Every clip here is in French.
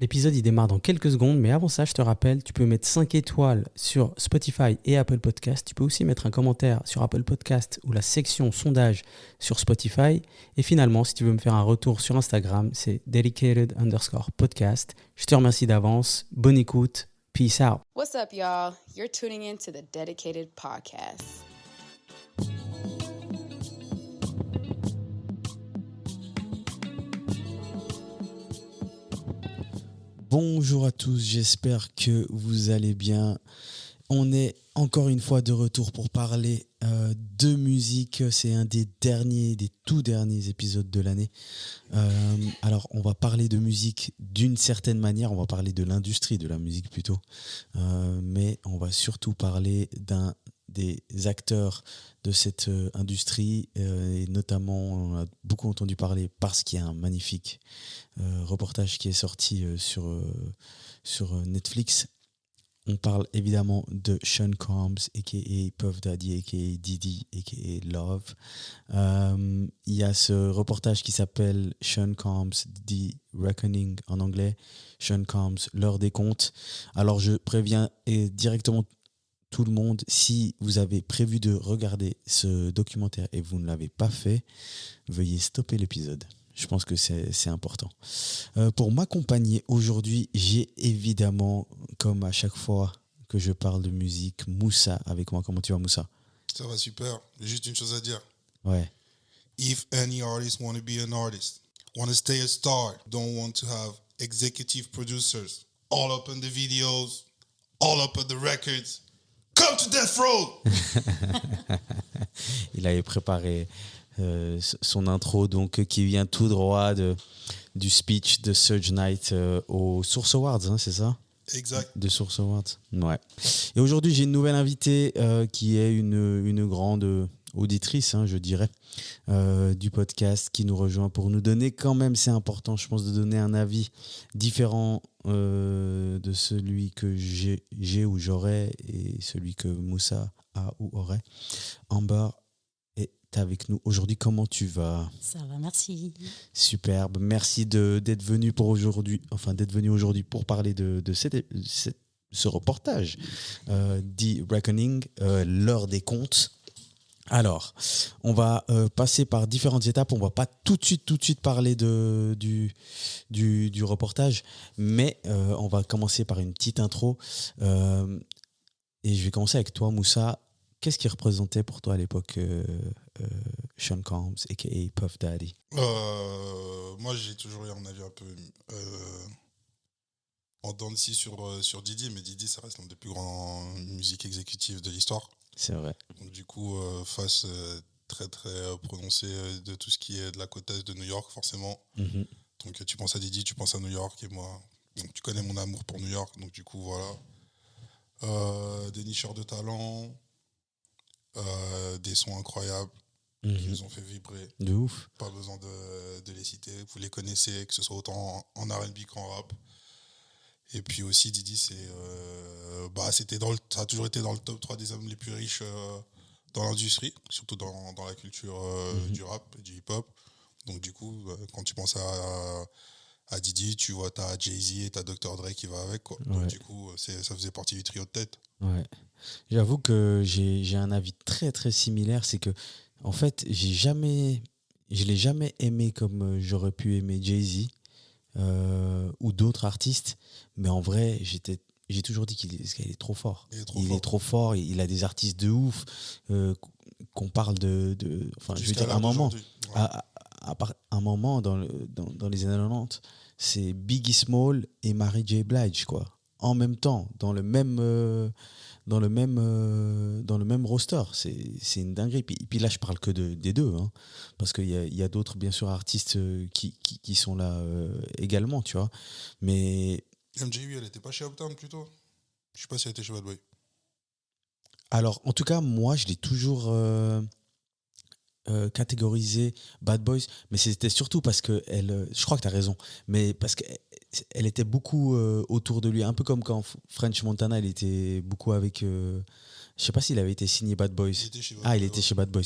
L'épisode, il démarre dans quelques secondes, mais avant ça, je te rappelle, tu peux mettre 5 étoiles sur Spotify et Apple Podcast. Tu peux aussi mettre un commentaire sur Apple Podcast ou la section sondage sur Spotify. Et finalement, si tu veux me faire un retour sur Instagram, c'est dedicated_podcast. Je te remercie d'avance. Bonne écoute. Peace out. What's up, y'all? You're tuning in to the Dedicated Podcast. Bonjour à tous, j'espère que vous allez bien. On est encore une fois de retour pour parler de musique. C'est un des tout derniers épisodes de l'année. Alors, on va parler de musique d'une certaine manière. On va parler de l'industrie de la musique plutôt. Mais on va surtout parler d'un des acteurs de cette industrie et notamment on a beaucoup entendu parler parce qu'il y a un magnifique reportage qui est sorti sur Netflix. On parle évidemment de Sean Combs aka Puff Daddy aka Diddy aka Love. Il y a ce reportage qui s'appelle Sean Combs The Reckoning en anglais, Sean Combs l'heure des comptes. Alors je préviens directement tout le monde, si vous avez prévu de regarder ce documentaire et vous ne l'avez pas fait, veuillez stopper l'épisode. Je pense que c'est important. Pour m'accompagner aujourd'hui, j'ai évidemment, comme à chaque fois que je parle de musique, Moussa avec moi. Comment tu vas, Moussa? Ça va super. J'ai juste une chose à dire. Ouais. If any artist want to be an artist, want to stay a star, don't want to have executive producers all up on the videos, all up on the records, come to Death Row! Il avait préparé son intro donc qui vient tout droit du speech de Suge Knight aux Source Awards, hein, c'est ça? Exact. De Source Awards, ouais. Et aujourd'hui, j'ai une nouvelle invitée qui est une grande auditrice, hein, je dirais, du podcast, qui nous rejoint pour nous donner quand même, c'est important, je pense, de donner un avis différent de celui que j'ai ou j'aurais et celui que Moussa a ou aurait. Amber est avec nous aujourd'hui. Comment tu vas? Ça va, merci. Superbe. Merci d'être venu d'être venu aujourd'hui pour parler de ce reportage, The Reckoning, l'heure des comptes. Alors, on va passer par différentes étapes. On va pas tout de suite parler du reportage, mais on va commencer par une petite intro. Et je vais commencer avec toi, Moussa. Qu'est-ce qui représentait pour toi à l'époque Sean Combs, a.k.a. Puff Daddy? Moi, j'ai toujours eu un avis un peu en dents de scie sur Diddy, mais Diddy, ça reste l'un des plus grands musiques exécutives de l'histoire. C'est vrai. Donc, du coup, face très, très prononcée de tout ce qui est de la côte est de New York, forcément. Mm-hmm. Donc, tu penses à Diddy, tu penses à New York, et moi, donc, tu connais mon amour pour New York, donc du coup, voilà. Des nicheurs de talent, des sons incroyables qui nous ont fait vibrer. De ouf. Pas besoin de les citer. Vous les connaissez, que ce soit autant en R&B qu'en rap. Et puis aussi, Diddy, ça a toujours été dans le top 3 des hommes les plus riches dans l'industrie, surtout dans la culture du rap et du hip-hop. Donc du coup, quand tu penses à Diddy, tu vois, t'as Jay-Z et t'as Dr. Dre qui va avec, quoi. Ouais. Donc du coup, ça faisait partie du trio de tête. Ouais. J'avoue que j'ai un avis très très similaire. C'est que, en fait, je l'ai jamais aimé comme j'aurais pu aimer Jay-Z ou d'autres artistes. Mais en vrai, j'ai toujours dit qu'il est trop fort. Il est trop fort. Il a des artistes de ouf qu'on parle enfin, je veux dire, à un moment. Ouais. Un moment dans les années 90, c'est Biggie Small et Mary J. Blige, quoi. En même temps, dans le même roster. C'est une dinguerie. Puis là, je parle que des deux, hein, parce qu'il y a d'autres, bien sûr, artistes qui sont là également, tu vois. Mais MJU, elle était pas chez Uptown plutôt? Je sais pas si elle était chez Bad Boy. alors, en tout cas, moi, je l'ai toujours catégorisé Bad Boys, mais c'était surtout parce que je crois que tu as raison, mais parce qu'elle était beaucoup autour de lui, un peu comme quand French Montana, elle était beaucoup avec Je sais pas s'il avait été signé Bad Boys. Il était chez Bad Ah, il Boys, était ouais. chez Bad Boys.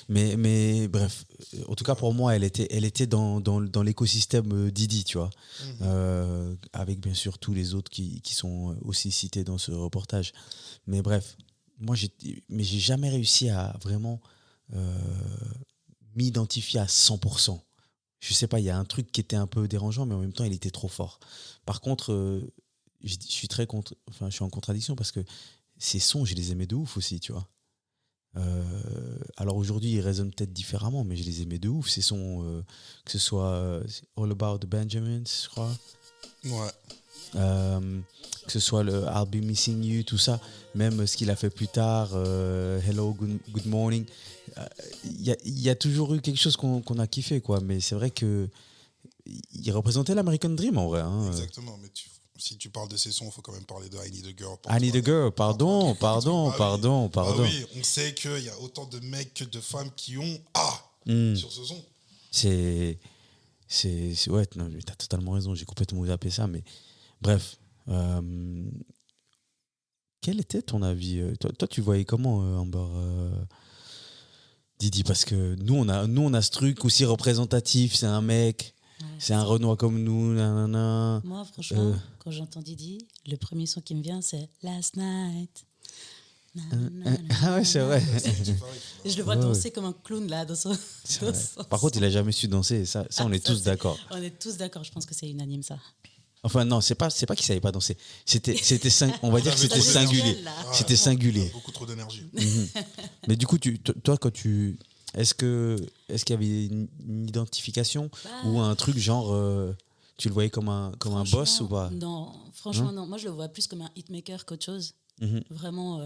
Ouais. Mais bref, en tout cas pour moi, elle était dans l'écosystème Didi, tu vois. Avec bien sûr tous les autres qui sont aussi cités dans ce reportage. Mais bref, moi, j'ai jamais réussi à vraiment m'identifier à 100%. Je sais pas, il y a un truc qui était un peu dérangeant, mais en même temps, il était trop fort. Par contre, je suis je suis en contradiction parce que ces sons, je les aimais de ouf aussi, tu vois. Alors aujourd'hui, ils résonnent peut-être différemment, mais je les aimais de ouf. Ces sons, que ce soit All About the Benjamins, je crois. Ouais. Que ce soit le I'll Be Missing You, tout ça, même ce qu'il a fait plus tard, Hello, Good Morning, il y a toujours eu quelque chose qu'on a kiffé, quoi. Mais c'est vrai que il représentait l'American Dream en vrai. Hein. Exactement, mais si tu parles de ces sons, il faut quand même parler de I Need a Girl. I Need a Girl, pardon. Ah oui, on sait qu'il y a autant de mecs que de femmes qui ont sur ce son. Ouais, non, t'as totalement raison, j'ai complètement zappé ça, mais bref. Quel était ton avis toi, tu voyais comment Amber Didi? Parce que nous, on a ce truc aussi représentatif, c'est un mec, c'est un Renoir comme nous, nanana. Moi, franchement, quand j'entends Didi, le premier son qui me vient, c'est Last Night. Ah ouais, c'est vrai. Et je le vois danser comme un clown là dans son. Par contre, il a jamais su danser, ça on est tous d'accord. On est tous d'accord, je pense que c'est unanime ça. Enfin non, c'est pas qu'il savait pas danser. On va dire que c'était trop singulier. d'énergie, là. C'était singulier. Beaucoup trop d'énergie. Mais du coup, toi, est-ce qu'il y avait une identification ou un truc genre, tu le voyais comme un boss ou pas? Non, franchement non. Moi, je le vois plus comme un hitmaker qu'autre chose. Vraiment,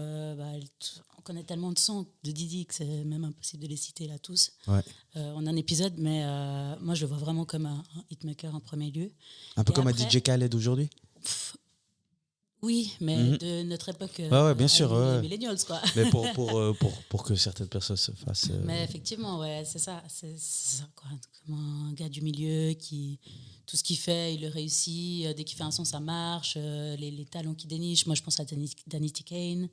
on connaît tellement de sons de Didi que c'est même impossible de les citer là tous. Ouais. En un épisode, mais moi, je le vois vraiment comme un hitmaker en premier lieu. Un peu Et comme après, un DJ Khaled aujourd'hui. Oui, mais de notre époque. Ouais, bien sûr. Les millennials, quoi. Mais pour que certaines personnes se fassent. Mais effectivement, ouais, c'est ça. C'est ça, quoi. Comme un gars du milieu qui. Tout ce qu'il fait, il le réussit. Dès qu'il fait un son, ça marche. Les talents qu'il déniche. Moi, je pense à Danity Kane.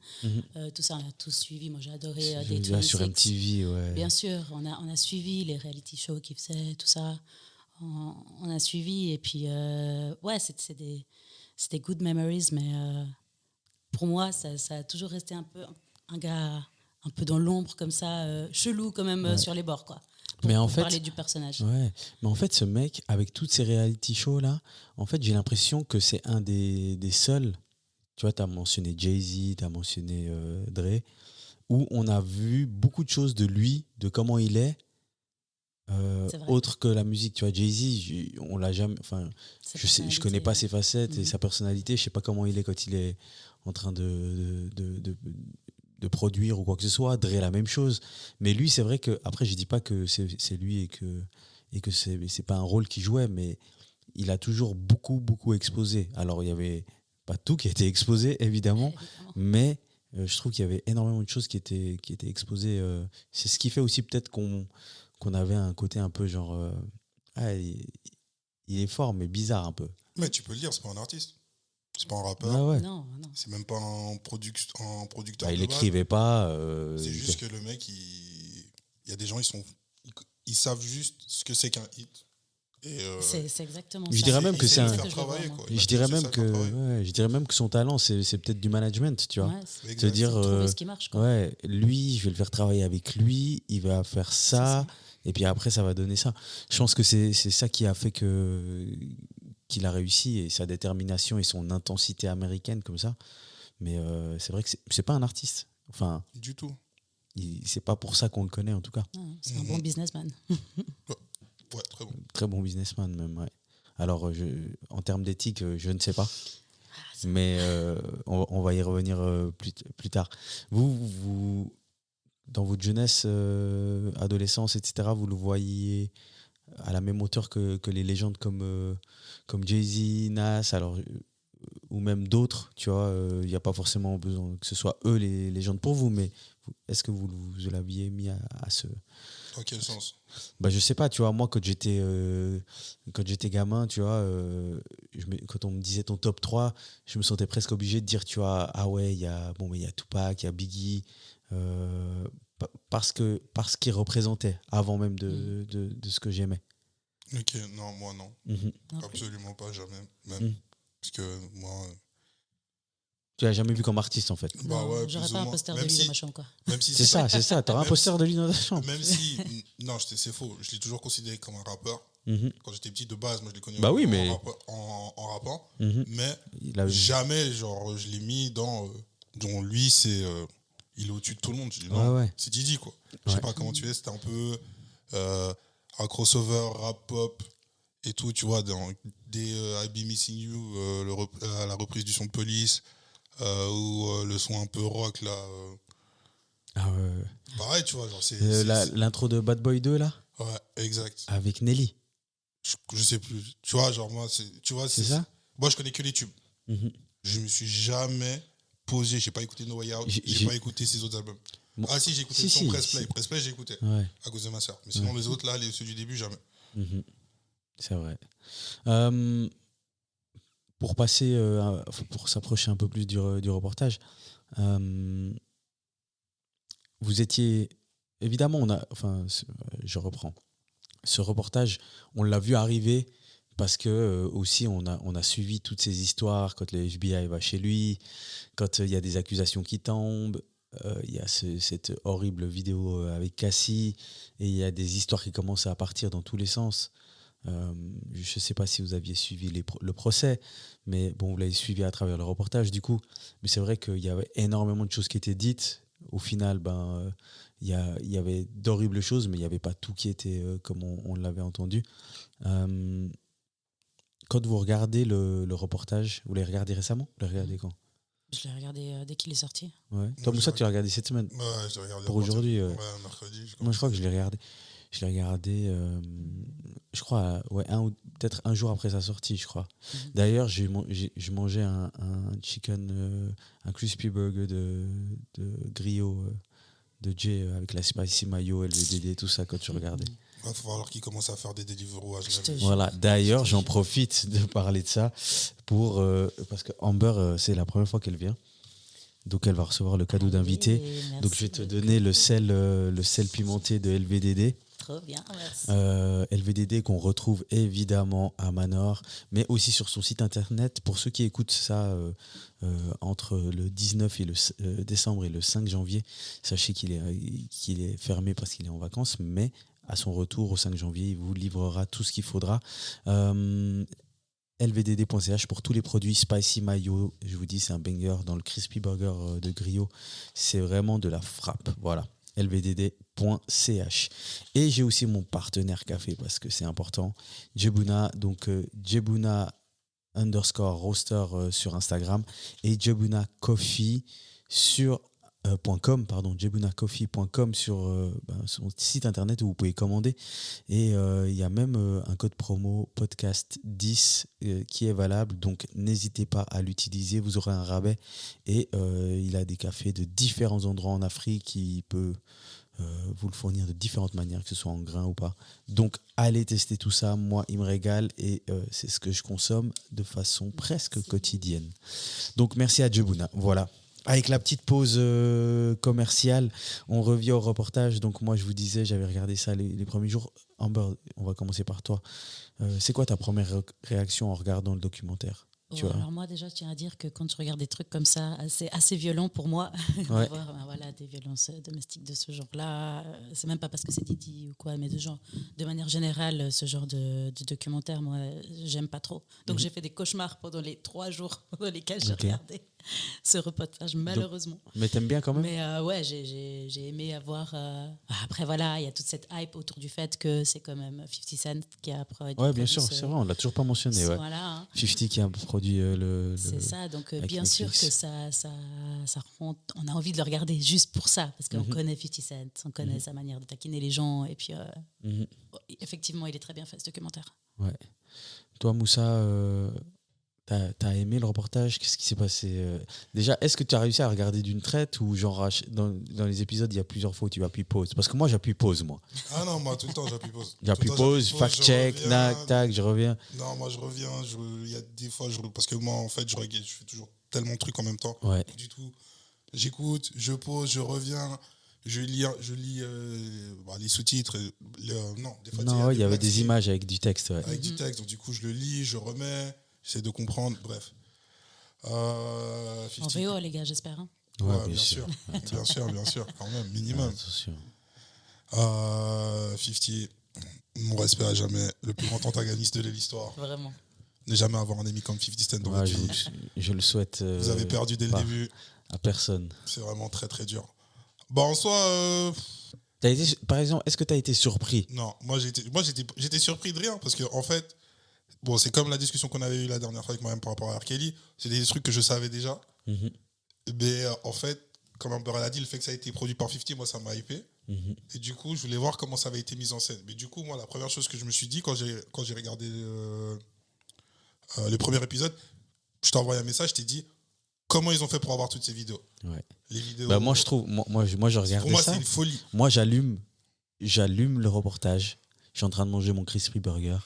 Tout ça, on a tous suivi. Moi, j'ai adoré Day Sur 26. MTV, ouais. Bien sûr, on a suivi les reality shows qu'il faisait, tout ça. On a suivi. Et puis, ouais, c'est des good memories. Mais pour moi, ça a toujours resté un peu un gars un peu dans l'ombre, comme ça, chelou quand même sur les bords, quoi. Mais en fait, parler du personnage. Ouais, mais en fait, ce mec, avec toutes ces reality shows là, en fait, j'ai l'impression que c'est un des seuls. Tu vois, tu as mentionné Jay-Z, tu as mentionné Dre, où on a vu beaucoup de choses de lui, de comment il est, autre que la musique. Tu vois, Jay-Z, on l'a jamais. Enfin, je connais pas ses facettes et sa personnalité. Je sais pas comment il est quand il est en train de produire ou quoi que ce soit. Dre, la même chose. Mais lui, c'est vrai que, après, je dis pas que c'est lui et que c'est pas un rôle qu'il jouait, mais il a toujours beaucoup, beaucoup exposé. Alors, il y avait pas tout qui a été exposé, évidemment, mais je trouve qu'il y avait énormément de choses qui étaient exposées. C'est ce qui fait aussi peut-être qu'on avait un côté un peu genre... il est fort, mais bizarre un peu. Mais tu peux le dire, c'est pas un artiste. C'est pas un rappeur. Ah ouais. Non. C'est même pas un producteur. Il de base. écrivait pas. C'est juste que le mec, il y a des gens, ils savent juste ce que c'est qu'un hit. Et c'est exactement je ça. dirais même que c'est un. Je dirais même que son talent, c'est peut-être du management, tu vois. Ouais, Se dire, trouver ce qui marche, quoi. ouais, lui, je vais le faire travailler avec lui, il va faire ça, et puis après, ça va donner ça. Je pense que c'est ça qui a fait qu'il a réussi, et sa détermination et son intensité américaine comme ça. Mais c'est vrai que c'est pas un artiste. Enfin, du tout. C'est pas pour ça qu'on le connaît, en tout cas. Non, c'est un bon businessman. Ouais, très bon. Très bon businessman, même, ouais. Alors, en termes d'éthique, je ne sais pas. Mais on va y revenir plus tard. Vous, dans votre jeunesse, adolescence, etc., vous le voyez à la même hauteur que les légendes comme Jay-Z, Nas, alors, ou même d'autres, tu vois, il n'y a pas forcément besoin que ce soit eux les légendes pour vous, mais est-ce que vous l'aviez mis à Dans quel sens? Bah, je sais pas, tu vois, moi, quand j'étais gamin, tu vois, quand on me disait ton top 3, je me sentais presque obligé de dire, tu vois, ah ouais, il y a Tupac, il y a Biggie, parce qu'ils représentaient avant même de ce que j'aimais. Ok, non, moi non. Mhm. Non plus. Absolument pas, jamais. Même. Mm. Parce que moi, Tu l'as jamais vu comme artiste, en fait. bah Non, ouais, j'aurais plus pas ou un moins. poster de Même lui si, dans ma chambre, quoi. même si C'est ça. T'auras un Même poster si- de lui dans ta chambre. Même si, non, c'est faux. Je l'ai toujours considéré comme un rappeur. Mhm. Quand j'étais petit de base, moi je l'ai connu Bah oui, en, mais- en rappant. Mhm. Mais Il a- jamais, genre, je l'ai mis dans. Dont lui, c'est. Il est au-dessus de tout le monde. Je dis, Ouais, non, ouais. c'est Didi, quoi. Je sais Ouais. pas comment tu es. C'était un peu un crossover rap pop et tout, tu vois, dans des I Be Missing You, la reprise du son de Police, ou le son un peu rock, là. Ah ouais. Pareil, tu vois, genre, c'est. L'intro de Bad Boy 2, là, Ouais, exact. avec Nelly. Je sais plus. Tu vois, genre, moi, tu vois, C'est ça? Moi, je connais que les tubes. Mhm. Je me suis jamais posé, j'ai pas écouté No Way Out, j'ai pas écouté ses autres albums. Bon. Ah si, j'ai écouté Si, son si, Press Play. si. Press Play, j'ai écouté, Ouais. à cause de ma sœur. Mais sinon, les autres, là, ceux du début, jamais. Mhm. C'est vrai. Pour passer, pour s'approcher un peu plus du reportage, vous étiez évidemment, je reprends. Ce reportage, on l'a vu arriver parce que aussi on a suivi toutes ces histoires quand le FBI va chez lui, quand il y a des accusations qui tombent. Il y a cette horrible vidéo avec Cassie et il y a des histoires qui commencent à partir dans tous les sens. Je ne sais pas si vous aviez suivi le procès, mais bon, vous l'avez suivi à travers le reportage du coup. Mais c'est vrai qu'il y avait énormément de choses qui étaient dites. Au final, il y avait d'horribles choses, mais il n'y avait pas tout qui était comme on l'avait entendu. Quand vous regardez le reportage, vous l'avez regardé récemment? Vous l'avez regardé quand? Je l'ai regardé dès qu'il est sorti. Ouais. Toi, Moussa, tu l'as regardé cette semaine? Ouais, je l'ai regardé. Pour aujourd'hui, Ouais, mercredi. Moi, je crois que je l'ai regardé. Je l'ai regardé, je crois, ouais, peut-être un jour après sa sortie, je crois. D'ailleurs, je mangeais un chicken, un crispy burger de griot de Jay avec la spicy mayo, LVDD, tout ça, quand tu regardais. Il va falloir qu'il commence à faire des Deliveroo à Genève. Voilà, d'ailleurs, j'en profite de parler de ça parce que Amber, c'est la première fois qu'elle vient. Donc, elle va recevoir le cadeau d'invité. Merci Donc, je vais te beaucoup. donner le sel pimenté de LVDD. Trop bien, merci. LVDD qu'on retrouve évidemment à Manor, mais aussi sur son site internet. Pour ceux qui écoutent ça entre le 19 et décembre et le 5 janvier, sachez qu'il est fermé parce qu'il est en vacances, mais à son retour au 5 janvier, il vous livrera tout ce qu'il faudra. LVDD.ch pour tous les produits Spicy Mayo. Je vous dis, c'est un banger dans le Crispy Burger de Griot. C'est vraiment de la frappe. Voilà. LVDD.ch. Et j'ai aussi mon partenaire café parce que c'est important. Jebuna, donc Jebuna _ roaster sur Instagram et Jebuna Coffee sur jebunacoffee.com sur son site internet où vous pouvez commander et il y a même un code promo podcast 10 qui est valable, donc n'hésitez pas à l'utiliser, vous aurez un rabais et il a des cafés de différents endroits en Afrique qui peut vous le fournir de différentes manières, que ce soit en grain ou pas. Donc allez tester tout ça, moi il me régale et c'est ce que je consomme de façon presque quotidienne. Donc merci à Jebuna, voilà. Avec la petite pause commerciale, on revient au reportage. Donc moi, je vous disais, j'avais regardé ça les premiers jours. Amber, on va commencer par toi. C'est quoi ta première réaction en regardant le documentaire? Tu vois. Alors moi déjà, je tiens à dire que quand je regarde des trucs comme ça, c'est assez violent pour moi Ouais. d'avoir des violences domestiques de ce genre-là. C'est même pas parce que c'est Didi ou quoi, mais de manière générale, ce genre de documentaire, moi, j'aime pas trop. Donc j'ai fait des cauchemars pendant les 3 jours pendant lesquels j'ai regardé ce reportage, malheureusement. Mais t'aimes bien quand même? Mais ouais, j'ai aimé avoir... Après, voilà, il y a toute cette hype autour du fait que c'est quand même 50 Cent qui a produit... Ouais, bien sûr, c'est vrai, on l'a toujours pas mentionné. Ouais. Voilà, hein. 50 qui a produit c'est ça, donc avec bien sûr Netflix. que ça rend, on a envie de le regarder juste pour ça, parce qu'on connaît 50 Cent, on connaît sa manière de taquiner les gens, et puis effectivement, il est très bien fait ce documentaire. Ouais. Toi, Moussa, T'as aimé le reportage? Qu'est-ce qui s'est passé? Déjà, est-ce que tu as réussi à regarder d'une traite ou genre dans les épisodes, il y a plusieurs fois où tu appuies pause? Parce que moi, j'appuie pause, moi. Ah non, moi, tout le temps, j'appuie pause. J'appuie Tout le temps, pause, j'appuie fact-check, je reviens. nac, tac, je reviens. Non, moi, je reviens. Il y a des fois, parce que moi, en fait, je fais toujours tellement de trucs en même temps. Ouais. Du tout. J'écoute, je pose, je reviens. Je lis les sous-titres. Non, des fois, Non, il y avait blagues, des images avec du texte, ouais. avec du texte. Donc, du coup, je le lis, je remets, j'essaie de comprendre. Bref. En 50. VO, les gars, j'espère. Hein. Ouais, bien sûr. Bien sûr, quand même, minimum. Attention. 50, mon respect à jamais, le plus grand antagoniste de l'histoire. Vraiment. Ne jamais avoir un ami comme 50 Cent dans Ouais, votre vie. je le souhaite. Vous avez perdu dès le début. À personne. C'est vraiment très très dur. Bon, en soi, Par exemple, est-ce que tu as été surpris? non, j'étais surpris de rien parce que en fait, bon, c'est comme la discussion qu'on avait eue la dernière fois avec moi-même par rapport à R. Kelly. C'est des trucs que je savais déjà. Mhm. Mais en fait, comme Amber a dit, le fait que ça a été produit par 50, moi, ça m'a hypé. Mhm. Et du coup, je voulais voir comment ça avait été mis en scène. Mais du coup, moi, la première chose que je me suis dit quand j'ai regardé le premier épisode, je t'ai envoyé un message, je t'ai dit comment ils ont fait pour avoir toutes ces vidéos. Ouais. Les vidéos. Bah, moi, je trouve. Moi, je regardais pour moi, ça. c'est une folie. Moi, j'allume le reportage. Je suis en train de manger mon crispy burger.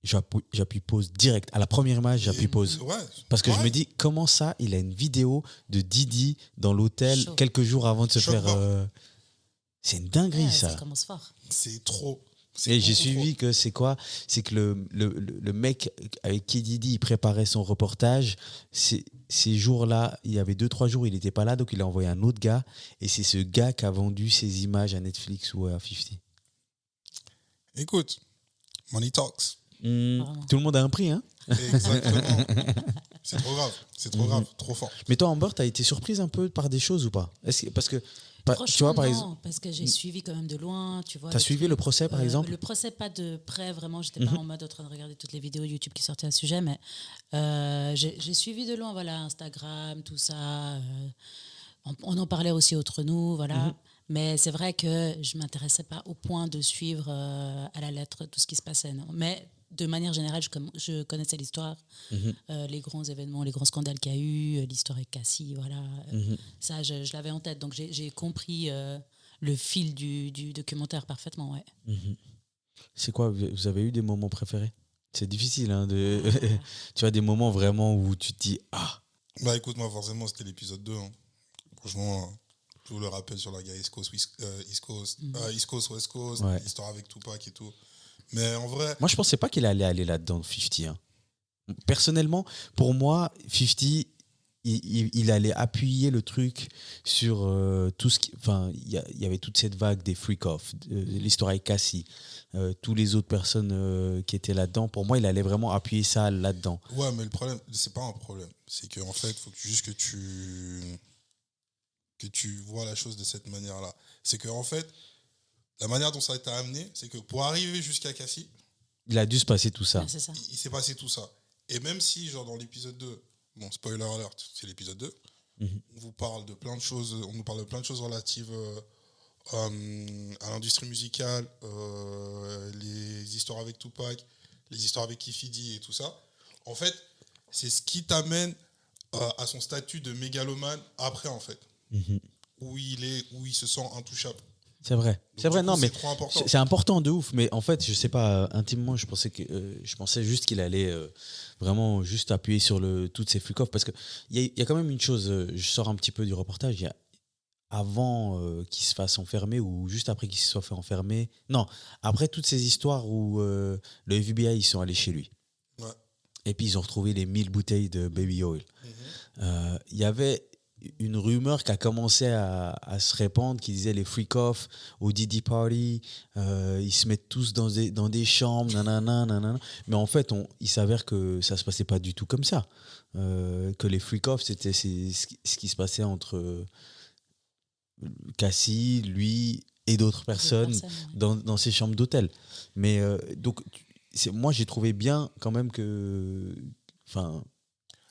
J'appuie pause direct. À la première image, j'appuie pause. Ouais. Parce que Ouais. je me dis, comment ça, il a une vidéo de Didi dans l'hôtel Chaud. quelques jours avant de se Chaud faire. mort. C'est une dinguerie, Ouais, ça. ça commence fort. C'est trop. C'est Et j'ai beaucoup suivi que c'est quoi? C'est que le mec avec qui Didi il préparait son reportage, ces jours-là, il y avait 2-3 jours, il n'était pas là, donc il a envoyé un autre gars. Et c'est ce gars qui a vendu ses images à Netflix ou à 50. trop. Écoute, money talks. Vraiment. Tout le monde a un prix, hein? Exactement. C'est trop grave. C'est trop grave. Trop fort. Mais toi, Amber, t'as été surprise un peu par des choses ou pas? Parce que, tu Franchement, vois, par non, exemple, parce que j'ai suivi quand même de loin, tu vois. t'as suivi le procès, par exemple? Le procès, pas de près, vraiment. J'étais pas en mode en train de regarder toutes les vidéos YouTube qui sortaient à ce sujet, mais j'ai suivi de loin, voilà, Instagram, tout ça. On en parlait aussi entre nous, voilà. Mais c'est vrai que je m'intéressais pas au point de suivre à la lettre tout ce qui se passait. Non. Mais de manière générale, je connaissais l'histoire, les grands événements, les grands scandales qu'il y a eu, l'histoire avec Cassie, voilà. Ça, je l'avais en tête. Donc, j'ai compris le fil du documentaire parfaitement, ouais. C'est quoi? Vous avez eu des moments préférés? C'est difficile, hein, tu vois, des moments vraiment où tu te dis, ah, Bah écoute, moi, forcément, c'était l'épisode 2. Hein. Franchement, je vous le rappelle sur la guerre East Coast, East Coast, West Coast, Ouais. l'histoire avec Tupac et tout. Mais en vrai, moi, je pensais pas qu'il allait aller là-dedans, 50. Hein. Personnellement, pour moi, 50, il allait appuyer le truc sur tout ce qui. Enfin, il y avait toute cette vague des freak-off, l'histoire avec Cassie, tous les autres personnes qui étaient là-dedans. Pour moi, il allait vraiment appuyer ça là-dedans. ouais, mais le problème, c'est pas un problème. C'est qu'en fait, il faut juste que tu vois la chose de cette manière-là. C'est qu'en fait, la manière dont ça a été amené, c'est que pour arriver jusqu'à Cassie, Il a dû se passer tout ça. Ouais, c'est ça. il s'est passé tout ça. Et même si, genre, dans l'épisode 2, bon, spoiler alert, c'est l'épisode 2, on vous parle de plein de choses, on nous parle de plein de choses relatives à l'industrie musicale, les histoires avec Tupac, les histoires avec Kifidi et tout ça. En fait, c'est ce qui t'amène à son statut de mégalomane après, en fait. Où il se sent intouchable. C'est vrai. Donc, C'est vrai, du coup, non, mais c'est trop important. c'est important de ouf. Mais en fait, je sais pas, intimement, je pensais juste qu'il allait vraiment juste appuyer sur toutes ces freak-off. Parce qu'il y a quand même une chose, je sors un petit peu du reportage, il y a avant qu'il se fasse enfermer ou juste après qu'il se soit fait enfermer. Non, après toutes ces histoires où le FBI, ils sont allés chez lui. Ouais. Et puis ils ont retrouvé les 1000 bouteilles de baby oil. Il y avait une rumeur qui a commencé à se répandre qui disait les freak-off au Didi Party, ils se mettent tous dans des chambres, nanana. Mais en fait, il s'avère que ça se passait pas du tout comme ça. Que les freak-off, c'est ce qui se passait entre Cassie, lui et d'autres personnes ouais. dans ces chambres d'hôtel. Mais donc, moi, j'ai trouvé bien quand même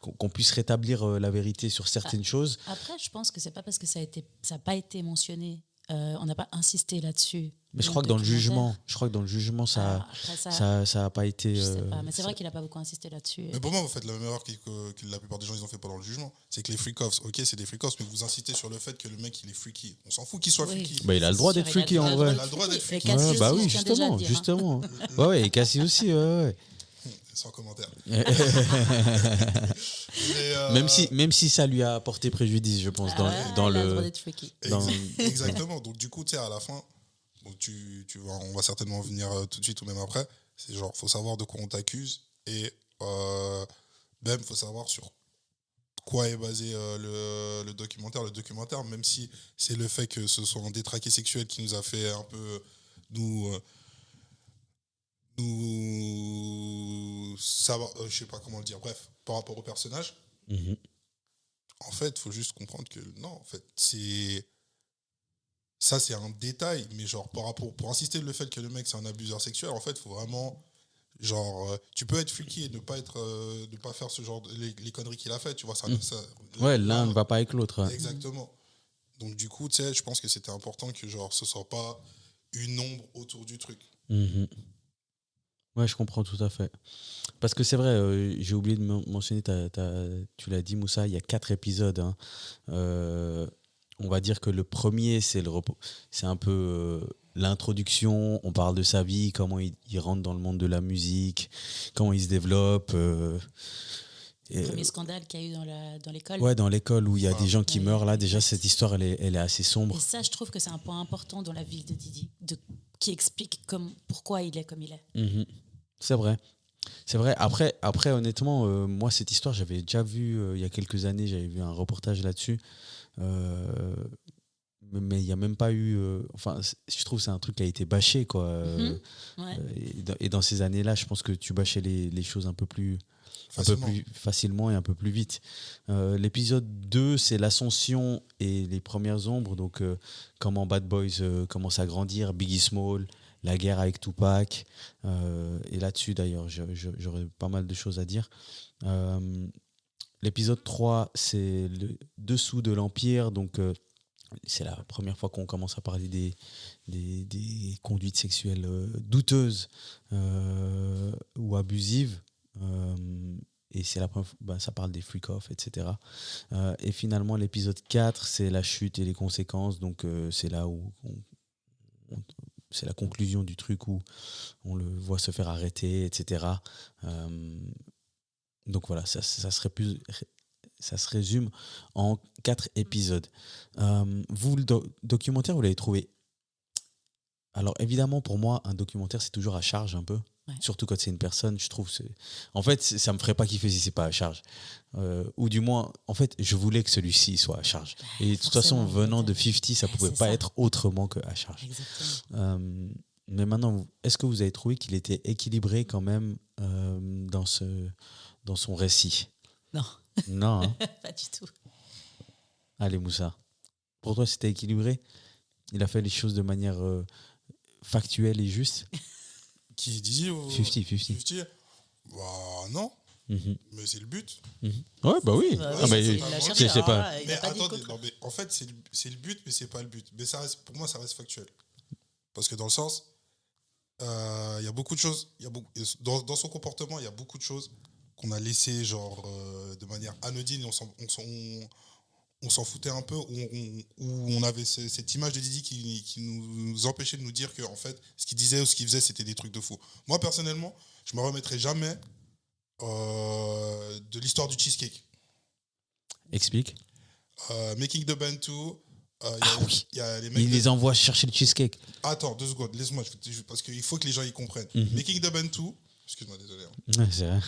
qu'on puisse rétablir la vérité sur certaines choses. Après, je pense que c'est pas parce que ça a pas été mentionné on n'a pas insisté là-dessus. Mais je crois que dans le jugement, ça a pas été. Je sais pas, mais c'est vrai qu'il n'a pas beaucoup insisté là-dessus. Mais pour moi, vous faites la même erreur que la plupart des gens ils ont fait pendant le jugement. C'est que les freak-offs, ok, c'est des freak-offs, mais vous insistez sur le fait que le mec il est freaky. On s'en fout qu'il soit freaky. Bah, il a le droit d'être freaky en vrai. Il a le droit d'être freaky. Cassie Ouais, aussi, bah je oui, tiens déjà à le justement. dire, Ouais, et Cassie aussi, ouais. Sans commentaire. Même si ça lui a porté préjudice, je pense, dans il a le droit le. d'être freaky. Exactement. Donc du coup, tu sais, à la fin, donc tu vois, on va certainement venir tout de suite ou même après. C'est genre, faut savoir de quoi on t'accuse et même faut savoir sur quoi est basé le documentaire. Le documentaire, même si c'est le fait que ce soit un détraqué sexuel qui nous a fait un peu nous savoir, je sais pas comment le dire. Bref, par rapport au personnage. Mhm. En fait, il faut juste comprendre que non, en fait, c'est un détail, mais genre pour insister le fait que le mec c'est un abuseur sexuel, en fait, il faut vraiment genre tu peux être freaky et ne pas faire ce genre les conneries qu'il a fait, tu vois ça. Ouais, l'un ne va pas avec l'autre. Hein. Exactement. Donc du coup, tu sais, je pense que c'était important que genre ce soit pas une ombre autour du truc. Mhm. Ouais, je comprends tout à fait. Parce que c'est vrai, j'ai oublié de mentionner, tu l'as dit, Moussa, il y a 4 épisodes. Hein. On va dire que le premier, c'est un peu l'introduction. On parle de sa vie, comment il rentre dans le monde de la musique, comment il se développe. Le premier scandale qu'il y a eu dans l'école. Ouais, dans l'école où il y a des gens qui Ouais, meurent. Là, déjà, exact. cette histoire, elle est assez sombre. Et ça, je trouve que c'est un point important dans la vie de Didi, qui explique pourquoi il est comme il est. Mhm. C'est vrai. C'est vrai. Après honnêtement, moi, cette histoire, j'avais déjà vu il y a quelques années, j'avais vu un reportage là-dessus. Mais il n'y a même pas eu. Enfin, je trouve que c'est un truc qui a été bâché, quoi. Ouais. Et dans ces années-là, je pense que tu bâchais les choses un peu plus facilement et un peu plus vite. L'épisode 2, c'est l'ascension et les premières ombres. Donc, comment Bad Boys commence à grandir, Biggie Small, la guerre avec Tupac. Et là-dessus, d'ailleurs, j'aurais pas mal de choses à dire. L'épisode 3, c'est le dessous de l'Empire. Donc, c'est la première fois qu'on commence à parler des conduites sexuelles douteuses ou abusives. Et c'est la première fois, ça parle des freak-off, etc. Et finalement, l'épisode 4, c'est la chute et les conséquences. Donc, c'est là où c'est la conclusion du truc où on le voit se faire arrêter, etc. Donc voilà, ça se résume en 4 épisodes. Vous, le documentaire, vous l'avez trouvé. Alors évidemment, pour moi, un documentaire, c'est toujours à charge un peu. Ouais. Surtout quand c'est une personne, je trouve. En fait, ça me ferait pas kiffer si c'est pas à charge. Ou du moins, en fait, je voulais que celui-ci soit à charge. Et de toute façon, venant de 50, ça pouvait pas être autrement que à charge. Exactement. Mais maintenant, est-ce que vous avez trouvé qu'il était équilibré quand même dans son récit? Non. Non, hein. Pas du tout. Allez, Moussa. Pour toi, c'était équilibré? Il a fait les choses de manière factuelle et juste? Qui dit 50. Bah non, Mhm. mais c'est le but. Ouais, bah oui. Bah, Ah, mais il l'a cherché, je sais pas. hein, il Mais a pas dit attendez, quoi. non, mais en fait, c'est le but, mais c'est pas le but. Mais ça reste, pour moi, ça reste factuel. Parce que dans le sens, il y a beaucoup de choses, dans son comportement, il y a beaucoup de choses qu'on a laissées genre, de manière anodine et on s'en foutait un peu, où on avait cette image de Didi qui nous empêchait de nous dire que en fait, ce qu'il disait ou ce qu'il faisait, c'était des trucs de fou. Moi, personnellement, je me remettrai jamais de l'histoire du cheesecake. Explique. Making the Bantu. Oui. Y a les mecs Il les envoie chercher le cheesecake. Attends, 2 secondes, laisse-moi, parce qu'il faut que les gens y comprennent. Making the Bantu, excuse-moi, désolé. Hein. Ouais, c'est vrai.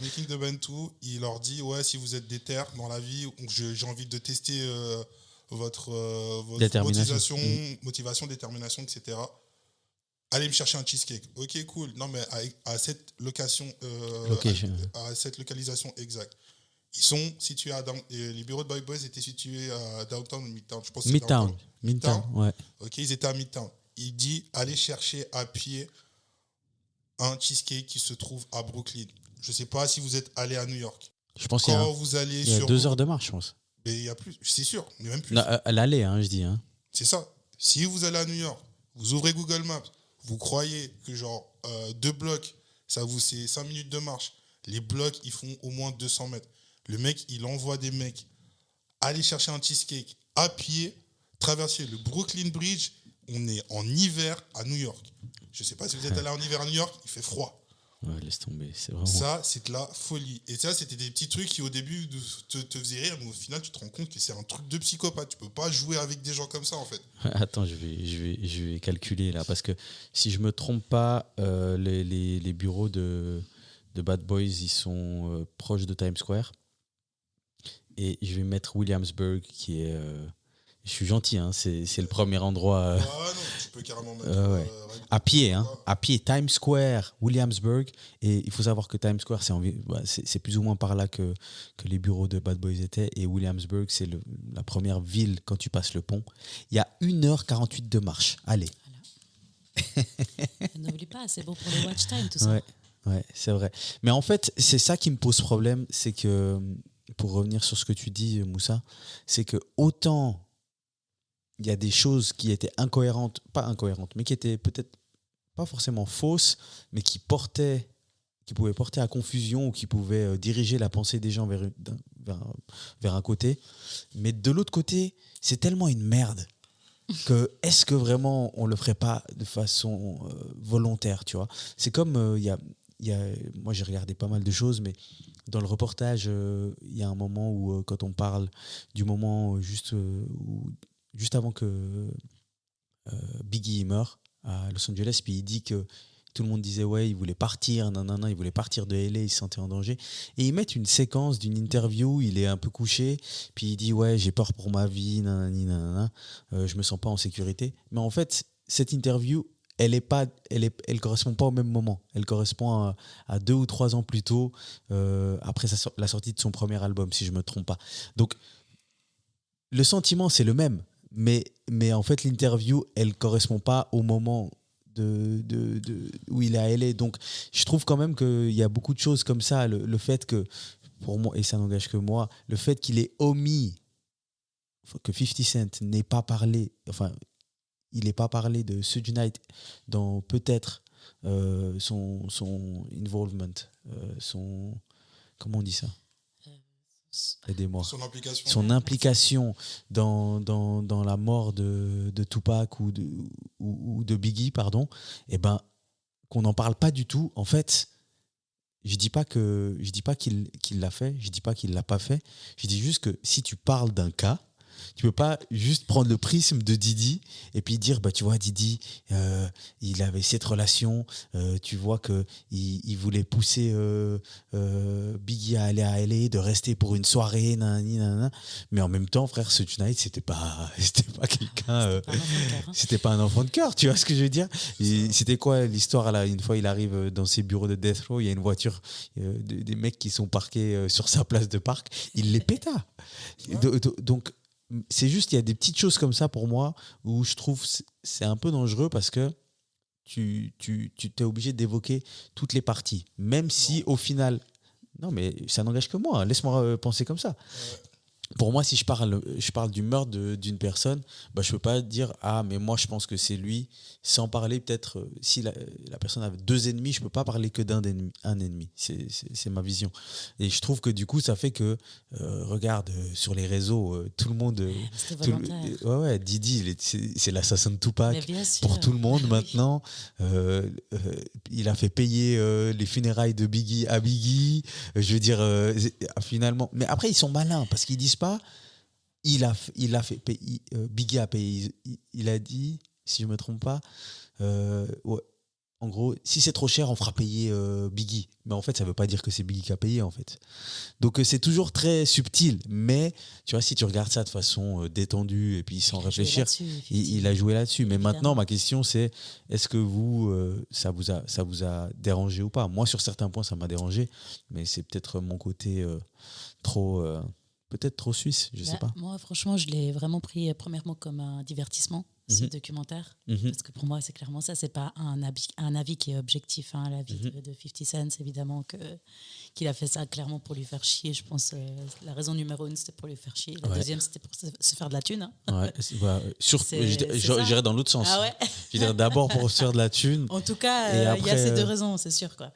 Making the Bantu, il leur dit ouais, si vous êtes déter dans la vie, j'ai envie de tester votre motivation, détermination, etc. Allez me chercher un cheesecake. Ok, cool. Non, mais à cette à cette localisation exacte. Ils sont situés les bureaux de Bad Boys étaient situés à Downtown ou Midtown. Je pense que c'est Midtown, ouais. Ok, ils étaient à Midtown. Il dit allez chercher à pied un cheesecake qui se trouve à Brooklyn. Je ne sais pas si vous êtes allé à New York. Je pense qu'il y a, vous allez il y a 2 heures de marche, je pense. Mais il y a plus, c'est sûr, mais même plus. Non, à l'aller, je dis. Hein. C'est ça. Si vous allez à New York, vous ouvrez Google Maps, vous croyez que genre 2 blocs, c'est 5 minutes de marche. Les blocs, ils font au moins 200 mètres. Le mec, il envoie des mecs aller chercher un cheesecake à pied, traverser le Brooklyn Bridge. On est en hiver à New York. Je ne sais pas si vous êtes allé en hiver à New York, il fait froid. Ouais, laisse tomber, c'est vraiment... Ça, c'est de la folie. Et ça, c'était des petits trucs qui, au début, te faisaient rire, mais au final, tu te rends compte que c'est un truc de psychopathe. Tu peux pas jouer avec des gens comme ça, en fait. Attends, je vais calculer là, parce que si je me trompe pas, les bureaux de Bad Boys, ils sont proches de Times Square. Et je vais mettre Williamsburg, qui est... je suis gentil, hein, c'est le premier endroit... Ah non, tu peux carrément mettre... ouais. À pied, Times Square, Williamsburg. Et il faut savoir que Times Square, c'est plus ou moins par là que les bureaux de Bad Boys étaient. Et Williamsburg, c'est la première ville quand tu passes le pont. Il y a 1h48 de marche. Allez. N'oublie pas, c'est bon pour le watch time, tout ça. Ouais, c'est vrai. Mais en fait, c'est ça qui me pose problème. C'est que, pour revenir sur ce que tu dis, Moussa, c'est que autant il y a des choses qui étaient pas incohérentes, mais qui étaient peut-être pas forcément fausses, mais qui pouvaient porter à confusion ou qui pouvaient diriger la pensée des gens vers un côté. Mais de l'autre côté, c'est tellement une merde que est-ce que vraiment on le ferait pas de façon volontaire, tu vois? C'est comme moi j'ai regardé pas mal de choses, mais dans le reportage, il y a un moment où quand on parle du moment juste avant que Biggie meurt à Los Angeles, puis il dit que tout le monde disait ouais, il voulait partir, il voulait partir de LA, il se sentait en danger. Et ils mettent une séquence d'une interview, il est un peu couché, puis il dit ouais, j'ai peur pour ma vie, je me sens pas en sécurité. Mais en fait, cette interview, elle correspond pas au même moment. Elle correspond à 2 ou 3 ans plus tôt, après la sortie de son premier album, si je me trompe pas. Donc, le sentiment, c'est le même. Mais en fait, l'interview, elle correspond pas au moment où il est à LA. Donc, je trouve quand même qu'il y a beaucoup de choses comme ça. Le fait que, pour moi, et ça n'engage que moi, le fait qu'il ait omis, que 50 Cent n'ait pas parlé, enfin, il n'ait pas parlé de Suge Knight dans peut-être son involvement, comment on dit ça? Aidez-moi. Son implication dans la mort de Tupac ou de Biggie, pardon, et ben qu'on n'en parle pas du tout. En fait, je dis pas qu'il l'a fait, je dis pas qu'il l'a pas fait. Je dis juste que si tu parles d'un cas, tu peux pas juste prendre le prisme de Didi et puis dire bah tu vois Didi il avait cette relation, tu vois que il voulait pousser Biggie à aller à LA, de rester pour une soirée, nanana. Mais en même temps frère, Suge Knight c'était pas quelqu'un, c'était pas un enfant de cœur, tu vois ce que je veux dire. C'était quoi l'histoire là? Une fois il arrive dans ses bureaux de Death Row, il y a une voiture, des mecs qui sont parqués sur sa place de parc, il les péta. Donc c'est juste, il y a des petites choses comme ça pour moi où je trouve c'est un peu dangereux parce que tu t'es obligé d'évoquer toutes les parties, même si au final, non mais ça n'engage que moi, laisse-moi penser comme ça. Pour moi, si je parle du meurtre d'une personne, bah, je peux pas dire ah mais moi je pense que c'est lui, sans parler peut-être si la personne a 2 ennemis, je peux pas parler que un ennemi. C'est ma vision. Et je trouve que du coup ça fait que regarde sur les réseaux tout le monde, ouais Didi c'est l'assassin de Tupac pour tout le monde maintenant. Il a fait payer les funérailles de Biggie à Biggie. Je veux dire finalement, mais après ils sont malins parce qu'ils disent pas il a fait payer, Biggie a payé, il a dit si je me trompe pas ouais, en gros si c'est trop cher on fera payer Biggie, mais en fait ça veut pas dire que c'est Biggie qui a payé en fait. Donc c'est toujours très subtil, mais tu vois si tu regardes ça de façon détendue et puis sans réfléchir, il a joué là-dessus. Mais maintenant ma question c'est est-ce que vous ça vous a dérangé ou pas? Moi sur certains points ça m'a dérangé, mais c'est peut-être mon côté peut-être trop suisse, je sais pas. Moi, franchement, je l'ai vraiment pris premièrement comme un divertissement. ce documentaire. Parce que pour moi, c'est clairement ça. C'est pas un avis qui est objectif. Hein. L'avis de 50 Cent, évidemment, qu'il a fait ça clairement pour lui faire chier. Je pense la raison numéro 1, c'était pour lui faire chier. La deuxième, c'était pour se faire de la thune. Hein. Ouais, C'est ça. j'irais dans l'autre sens. Ah ouais. Je dirais d'abord pour se faire de la thune. En tout cas, Et il y après, a ces 2 raisons, c'est sûr. Quoi.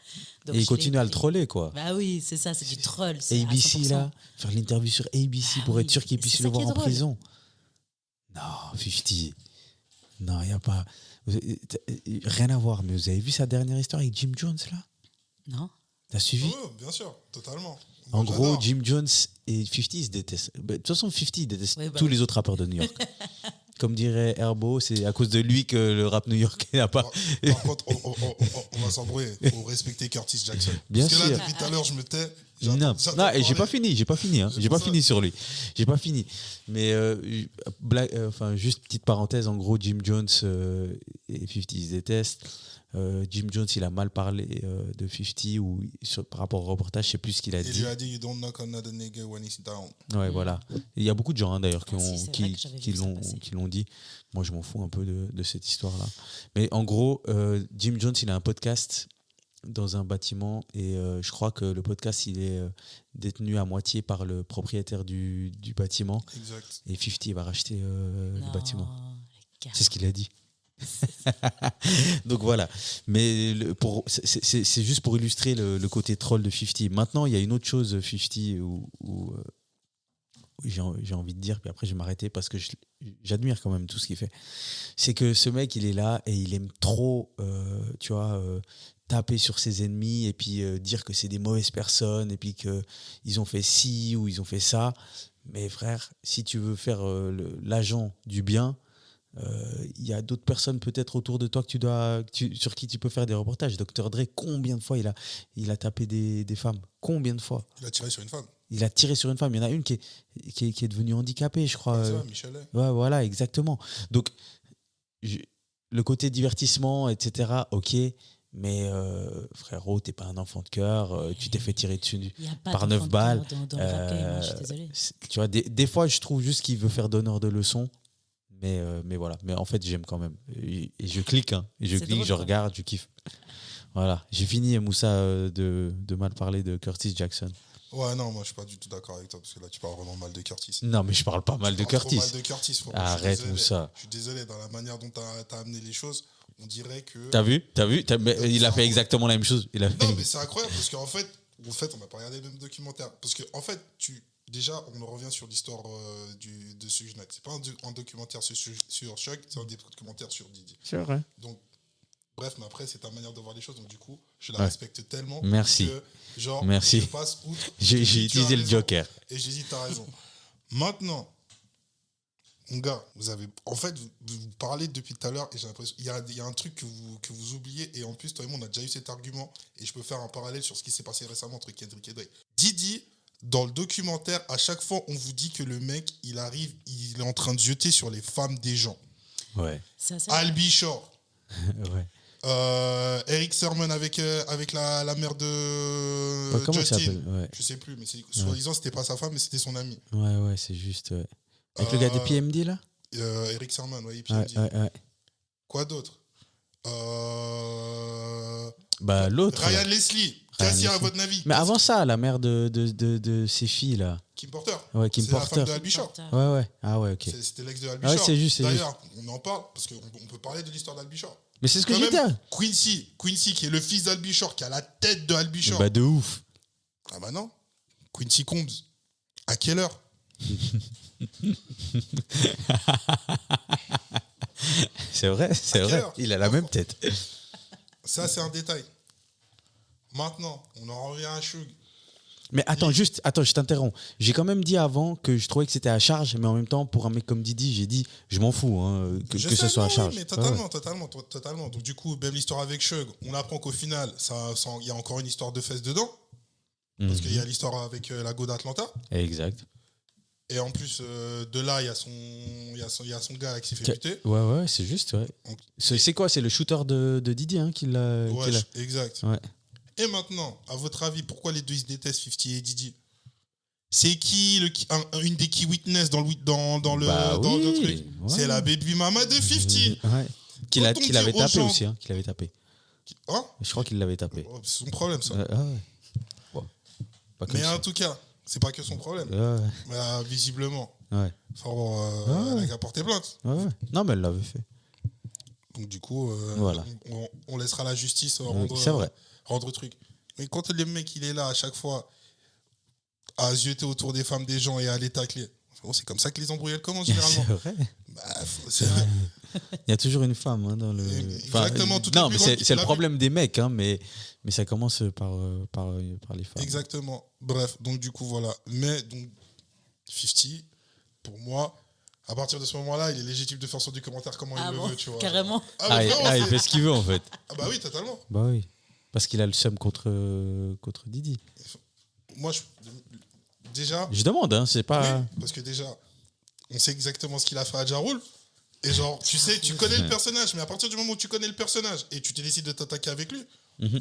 Donc, Et il je continue l'ai à le pris. troller, quoi. Bah oui, c'est ça, c'est du troll. C'est à ABC, 100%. là, faire l'interview sur ABC pour oui, être sûr qu'il et puisse c'est le ça qui voir est en drôle. prison. Non, 50. Non, il n'y a pas. Rien à voir, mais vous avez vu sa dernière histoire avec Jim Jones, là? Non. T'as suivi? Oui, bien sûr, totalement. En Moi, gros, j'adore. Jim Jones et 50, ils se détestent. De toute façon, 50, il déteste Oui, bah tous oui. les autres rappeurs de New York. Comme dirait Herbo, c'est à cause de lui que le rap new-yorkais n'a pas. Par contre, on va s'embrouiller. Il faut respecter Curtis Jackson. Bien Parce que sûr. là, depuis tout à l'heure, je me tais. Non, non, et j'ai pas fini. Hein. C'est J'ai pour pas ça. fini sur lui. J'ai pas fini. Mais enfin, juste petite parenthèse. En gros, Jim Jones et 50 ils se détestent. Jim Jones, il a mal parlé de 50 ou par rapport au reportage, je sais plus ce qu'il a Il dit. lui a dit, you don't knock another nigga when he's down. Ouais, voilà. Il y a beaucoup de gens, hein, d'ailleurs, Ah, si, c'est vrai que j'avais vu ça passer. qui l'ont dit. Moi, je m'en fous un peu de cette histoire-là. Mais en gros, Jim Jones, il a un podcast dans un bâtiment et je crois que le podcast, il est détenu à moitié par le propriétaire du bâtiment. Exact. Et 50, il va racheter le Non, bâtiment. les gars. C'est ce qu'il a dit. Donc voilà. Mais c'est juste pour illustrer le côté troll de 50. Maintenant, il y a une autre chose, 50, où j'ai envie de dire, puis après je vais m'arrêter parce que j'admire quand même tout ce qu'il fait. C'est que ce mec, il est là et il aime trop, tu vois, taper sur ses ennemis et puis dire que c'est des mauvaises personnes et puis qu'ils ont fait ci ou ils ont fait ça. Mais frère, si tu veux faire l'agent du bien, il y a d'autres personnes peut-être autour de toi sur qui tu peux faire des reportages. Dr. Dre, combien de fois il a tapé des femmes? Combien de fois? Il a tiré sur une femme. Il a tiré sur une femme. Il y en a une qui est devenue handicapée, je crois. C'est vrai, Michelet. Ouais, voilà, exactement. Donc, le côté divertissement, etc., ok. Mais frérot, t'es pas un enfant de cœur. Tu t'es fait tirer dessus Il y a pas par d'enfant 9 de balles. cœur dans le rap game, hein, je suis désolée. Tu vois, des fois, je trouve juste qu'il veut faire donneur de leçons. Mais voilà. Mais en fait, j'aime quand même. Et je clique. Hein. Et je C'est clique, drôle, je quoi. regarde, je kiffe. Voilà. J'ai fini, Moussa, de mal parler de Curtis Jackson. Ouais, non, moi je suis pas du tout d'accord avec toi parce que là tu parles vraiment mal de Curtis. Non, mais je parle pas mal de Tu parles trop Curtis. mal de Curtis, frérot. Arrête, Je suis désolé. Moussa. Je suis désolé, dans la manière dont t'as amené les choses, on dirait que. T'as vu mais il a fait exactement la même chose. Il a fait... Non, mais c'est incroyable parce qu'en fait, on n'a pas regardé le même documentaire. Parce qu'en fait, déjà, on revient sur l'histoire de Suge Knight. C'est pas un documentaire sur Chuck, c'est un documentaire sur Didi. C'est vrai. Donc, bref, mais après, c'est ta manière de voir les choses. Donc, du coup, je la Ouais. respecte tellement. Merci. Que, genre, Merci. je passe outre. J'ai Tu as utilisé le raison. Joker. Et j'ai dit, t'as raison. Maintenant, mon gars, en fait, vous parlez depuis tout à l'heure et j'ai l'impression il y a un truc que vous oubliez et en plus, toi et moi, on a déjà eu cet argument et je peux faire un parallèle sur ce qui s'est passé récemment entre Kendrick et Dre. Didi, dans le documentaire, à chaque fois, on vous dit que le mec, il arrive, il est en train de jeter sur les femmes des gens. Ouais. Ça, c'est Albie Shore. Ouais. Eric Sermon avec la mère de Ouais, comment il Justin. s'appelle? Ouais. Je sais plus, mais soi-disant, c'était pas sa femme, mais c'était son ami. Ouais, c'est juste. Ouais. Avec le gars de PMD, là? Eric Sermon, oui, Ouais, ouais. Quoi d'autre Bah, l'autre. Ryan là. Leslie. Ryan Cassia, à Leslie. votre avis. Mais avant ça, la mère de ses filles, là. Kim Porter. Ouais, Kim C'est la Porter. femme de Albie Shore. Ouais. Ah ouais, ok. C'était l'ex de Albie Ah ouais, Shore. c'est juste, c'est D'ailleurs, on en parle parce qu'on peut parler de l'histoire d'Albie Shore. Mais c'est ce que Quand j'ai dit. même, Quincy, qui est le fils d'Albie Shore, qui a la tête de Albie Shore. Bah, de ouf. Ah bah non. Quincy Combs. À quelle heure C'est vrai, c'est À quelle vrai. heure Il a la même tête. Ça, c'est un détail. Maintenant, on en revient à Suge. Mais attends, je t'interromps. J'ai quand même dit avant que je trouvais que c'était à charge, mais en même temps, pour un mec comme Didi, j'ai dit, je m'en fous que Je ce sais, soit à non, charge. Mais Ouais. totalement. Donc du coup, même l'histoire avec Suge, on apprend qu'au final, il y a encore une histoire de fesses dedans. Parce qu'il y a l'histoire avec la go d'Atlanta. Exact. Et en plus, de là, il y a son gars là, qui s'est fait buter. Ouais, c'est juste, ouais. Donc, C'est quoi? C'est le shooter de Didi qui l'a. ouais, exact. Ouais. Et maintenant, à votre avis, pourquoi les deux ils se détestent, 50 et Didi? C'est qui une des key witness dans le Bah dans oui, le truc? ouais. C'est la baby mama de 50. Ouais. Qu'il Quand on qu'il dit avait aux tapé gens- aussi, hein, qu'il avait tapé. Hein? Je crois qu'il l'avait tapé. Oh, c'est son problème, ça. Ouais. Bon, pas comme Mais ça. en tout cas, c'est pas que son problème. Ouais. Mais, visiblement, Ouais. elle a qu'à porter plainte. Ouais. Non, mais elle l'avait fait. Donc du coup, Voilà. on laissera la justice C'est vrai. rendre le truc. Mais quand le mec il est là à chaque fois à zioter autour des femmes des gens et à les tacler, bon, c'est comme ça que les embrouilles commencent généralement. C'est vrai. Bah, c'est vrai. Il y a toujours une femme hein, dans le. Exactement, toutes les non, plus mais grandes- c'est le la problème des mecs, hein, mais ça commence par les femmes. Exactement. Bref, donc du coup voilà. Mais donc 50, pour moi, à partir de ce moment-là, il est légitime de faire son du commentaire comment il le veut, tu vois. Carrément. Ah, mais frérot, Il fait ce qu'il veut en fait. ah bah oui, totalement. Bah oui. Parce qu'il a le seum contre Didi. Moi, déjà, Je demande, hein, c'est pas. oui, parce que déjà, on sait exactement ce qu'il a fait à Ja Rule. Et genre, tu sais, tu connais le personnage, mais à partir du moment où tu connais le personnage et tu décides de t'attaquer avec lui, Mhm.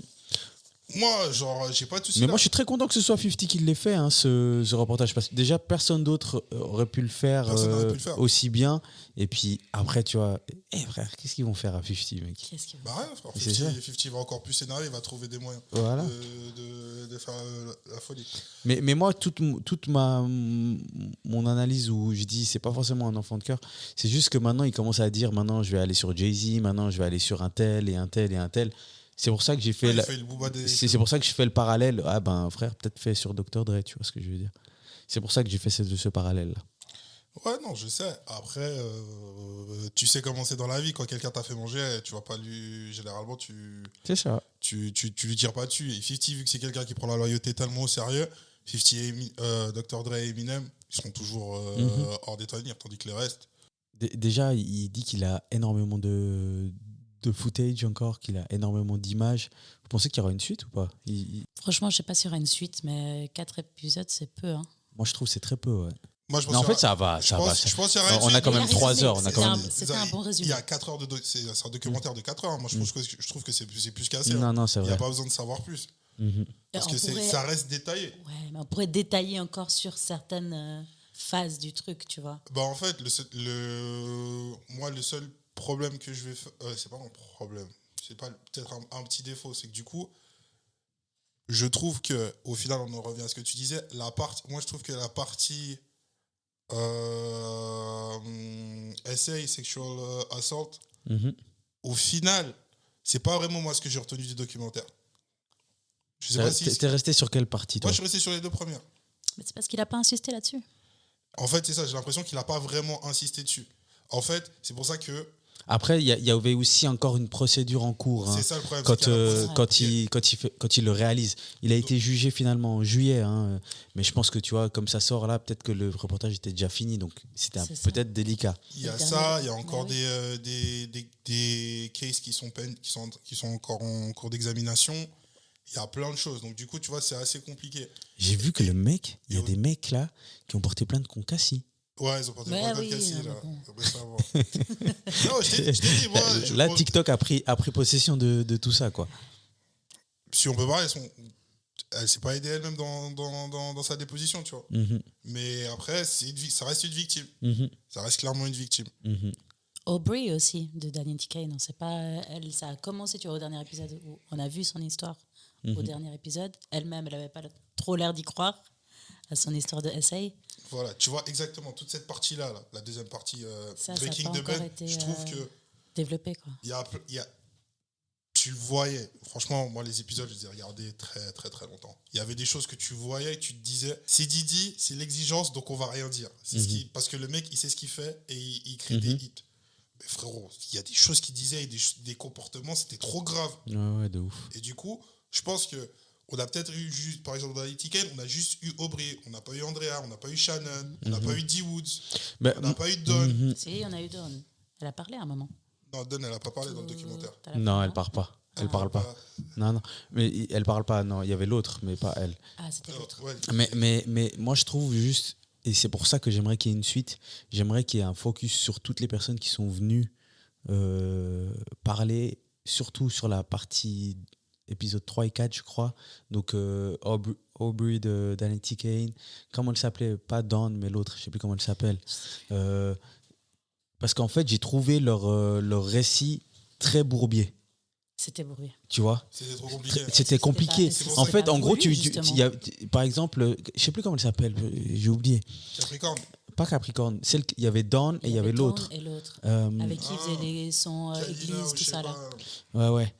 moi, genre, j'ai pas de soucis. Mais là. moi, je suis très content que ce soit 50 qui l'ait fait, hein, ce reportage. Parce que déjà, personne d'autre aurait pu le faire, Personne n'aurait pu le faire. aussi bien. Et puis après, tu vois, frère, qu'est-ce qu'ils vont faire à 50, mec? Qu'est-ce qu'il veut Bah rien, frère. C'est ça. 50 va encore plus s'énerver, il va trouver des moyens Voilà. de faire la folie. Mais moi, toute mon analyse où je dis c'est pas forcément un enfant de cœur, c'est juste que maintenant il commence à dire maintenant je vais aller sur Jay-Z, maintenant je vais aller sur un tel et un tel et un tel. C'est pour ça que j'ai fait, Il fait le booba des... c'est pour ça que je fais le parallèle. Ah ben frère, peut-être fait sur Dr. Dre, tu vois ce que je veux dire. C'est pour ça que j'ai fait ce parallèle là. Ouais, non, je sais. Après, tu sais comment c'est dans la vie. Quand quelqu'un t'a fait manger, tu vas pas lui... Généralement, C'est ça. tu lui tires pas dessus. Et 50, vu que c'est quelqu'un qui prend la loyauté tellement au sérieux, 50 et Dr. Dre et Eminem, ils seront toujours hors d'état de nuire, tandis que le reste... Déjà, il dit qu'il a énormément de footage encore, qu'il a énormément d'images. Vous pensez qu'il y aura une suite ou pas? Franchement, je sais pas s'il y aura une suite, mais 4 épisodes, c'est peu. Hein. Moi, je trouve que c'est très peu. Ouais. Moi, je pense Mais en qu'il y fait, ça va. je Ça pense- va. je pense qu'il y aura une On a suite. quand Il a même 3 résumé. heures. On a quand même... C'était un bon résumé. Il y a 4 heures c'est un documentaire de 4 heures. Moi, je trouve que c'est plus qu'assez. Non, non, c'est Il n'y a vrai. pas besoin de savoir plus. Mhm. Parce On que pourrait- ça reste détaillé. Ouais, mais on pourrait détailler encore sur certaines phases du truc, tu vois. Bah, en fait, moi, le seul problème que je vais faire. C'est pas un problème. C'est pas peut-être un petit défaut. C'est que du coup, je trouve que, au final, on en revient à ce que tu disais. Moi, je trouve que la partie. Essay, sexual assault, Mhm. au final, c'est pas vraiment moi ce que j'ai retenu du documentaire. Je sais pas si. T'es resté sur quelle partie, toi? Moi, je suis resté sur les 2 premières. Mais c'est parce qu'il a pas insisté là-dessus. En fait, c'est ça, j'ai l'impression qu'il n'a pas vraiment insisté dessus. En fait, c'est pour ça que Après, il y avait aussi encore une procédure en cours. Hein, c'est ça le problème. quand, c'est qu'il y a la quand il le réalise. Il a été jugé finalement en juillet. Hein, mais je pense que, tu vois, comme ça sort là, peut-être que le reportage était déjà fini. Donc, c'était C'est ça. peut-être délicat. Il y a Le ça, dernier- il y a encore Bah oui. des cases qui sont encore en cours d'examination. Il y a plein de choses. Donc, du coup, tu vois, c'est assez compliqué. J'ai vu que le mec, il y a et- des mecs là qui ont porté plainte contre Cassie. Ouais, ils ont porté Ouais, plein de oui, cassis, non, là. mais bon. On peut savoir. Non, je t'ai dit, moi, Là, TikTok a pris possession de tout ça, quoi. si on peut voir, elle s'est pas aidée elle-même dans sa déposition, tu vois. Mhm, Mais après, ça reste une victime. mhm, Ça reste clairement une victime. mhm. Aubrey aussi, de Daniel Kane. On sait pas, elle, ça a commencé, tu vois, au dernier épisode où on a vu son histoire. Au dernier épisode, elle-même, elle avait pas trop l'air d'y croire à son histoire de essay. Voilà, tu vois exactement toute cette partie-là, là, la deuxième partie, Ça a Breaking pas the encore Ben, été, je trouve que Développé, quoi. tu le voyais. Franchement, moi, les épisodes, je les ai regardés très, très, très longtemps. Il y avait des choses que tu voyais et tu te disais, c'est Didi, c'est l'exigence, donc on va rien dire. C'est parce que le mec, il sait ce qu'il fait et il crée des hits. Mais frérot, il y a des choses qu'il disait et des comportements, c'était trop grave. Ouais, de ouf. Et du coup, je pense que on a peut-être eu juste, par exemple, dans la Kane, on a juste eu Aubrey, on n'a pas eu Andrea, on n'a pas eu Shannon, on n'a pas eu D. Woods, Ben, on n'a pas eu Dawn. mhm. Si, on a eu Dawn. Elle a parlé à un moment. Non, Dawn, elle n'a pas parlé dans le documentaire. T'as la Non, fin, elle part pas. Elle Ah. parle pas. Non, non. Mais elle parle pas. Non, il y avait l'autre, mais pas elle. Ah, c'était l'autre. Ouais. Mais moi, je trouve juste, et c'est pour ça que j'aimerais qu'il y ait une suite, j'aimerais qu'il y ait un focus sur toutes les personnes qui sont venues parler, surtout sur la partie épisode 3 et 4, je crois. Donc, Aubrey de Danity Kane. Comment elle s'appelait? Pas Dawn, mais l'autre. Je sais plus comment elle s'appelle. Parce qu'en fait, j'ai trouvé leur récit très bourbier. C'était bourbier. Tu vois? C'était trop compliqué. C'était compliqué. C'est En fait, pas en gros, voulu, il justement. y a, par exemple, je sais plus comment elle s'appelle, j'ai oublié. Capricorne. Pas Capricorne. Il y avait Dawn et il y avait l'autre. Et l'autre. Euh, Avec qui il faisait son Kalina, église, ou tout je sais ça là. pas. Ouais.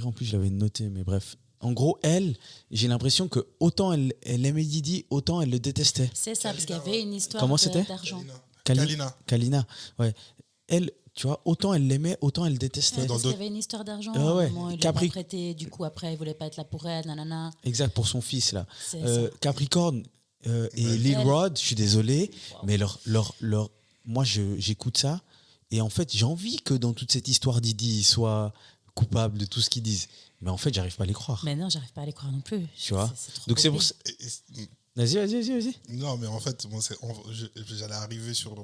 En plus, je l'avais noté, mais bref. En gros, elle, j'ai l'impression que autant elle aimait Didi, autant elle le détestait. C'est ça, parce qu'il y Kalina, avait une histoire Comment c'était d'argent. Kalina. Kalina, ouais. Elle, tu vois, autant elle l'aimait, autant elle détestait. Ouais, Dans parce qu'il y d'autres- avait une histoire d'argent. Ah ouais. À un moment, il lui a pas prêté, du coup après il voulait pas être là pour elle, nanana. Exact, pour son fils, là. C'est ça. Capricorne et Ouais. Lil Elle. Rod, je suis désolé, mais moi, j'écoute ça, et en fait, j'ai envie que dans toute cette histoire, Didi il soit coupable de tout ce qu'ils disent. Mais en fait, j'arrive pas à les croire. Mais non, j'arrive pas à les croire non plus. Tu vois. trop Donc, c'est pour compliqué. ça. Et- Vas-y. Non, mais en fait, moi, j'allais arriver sur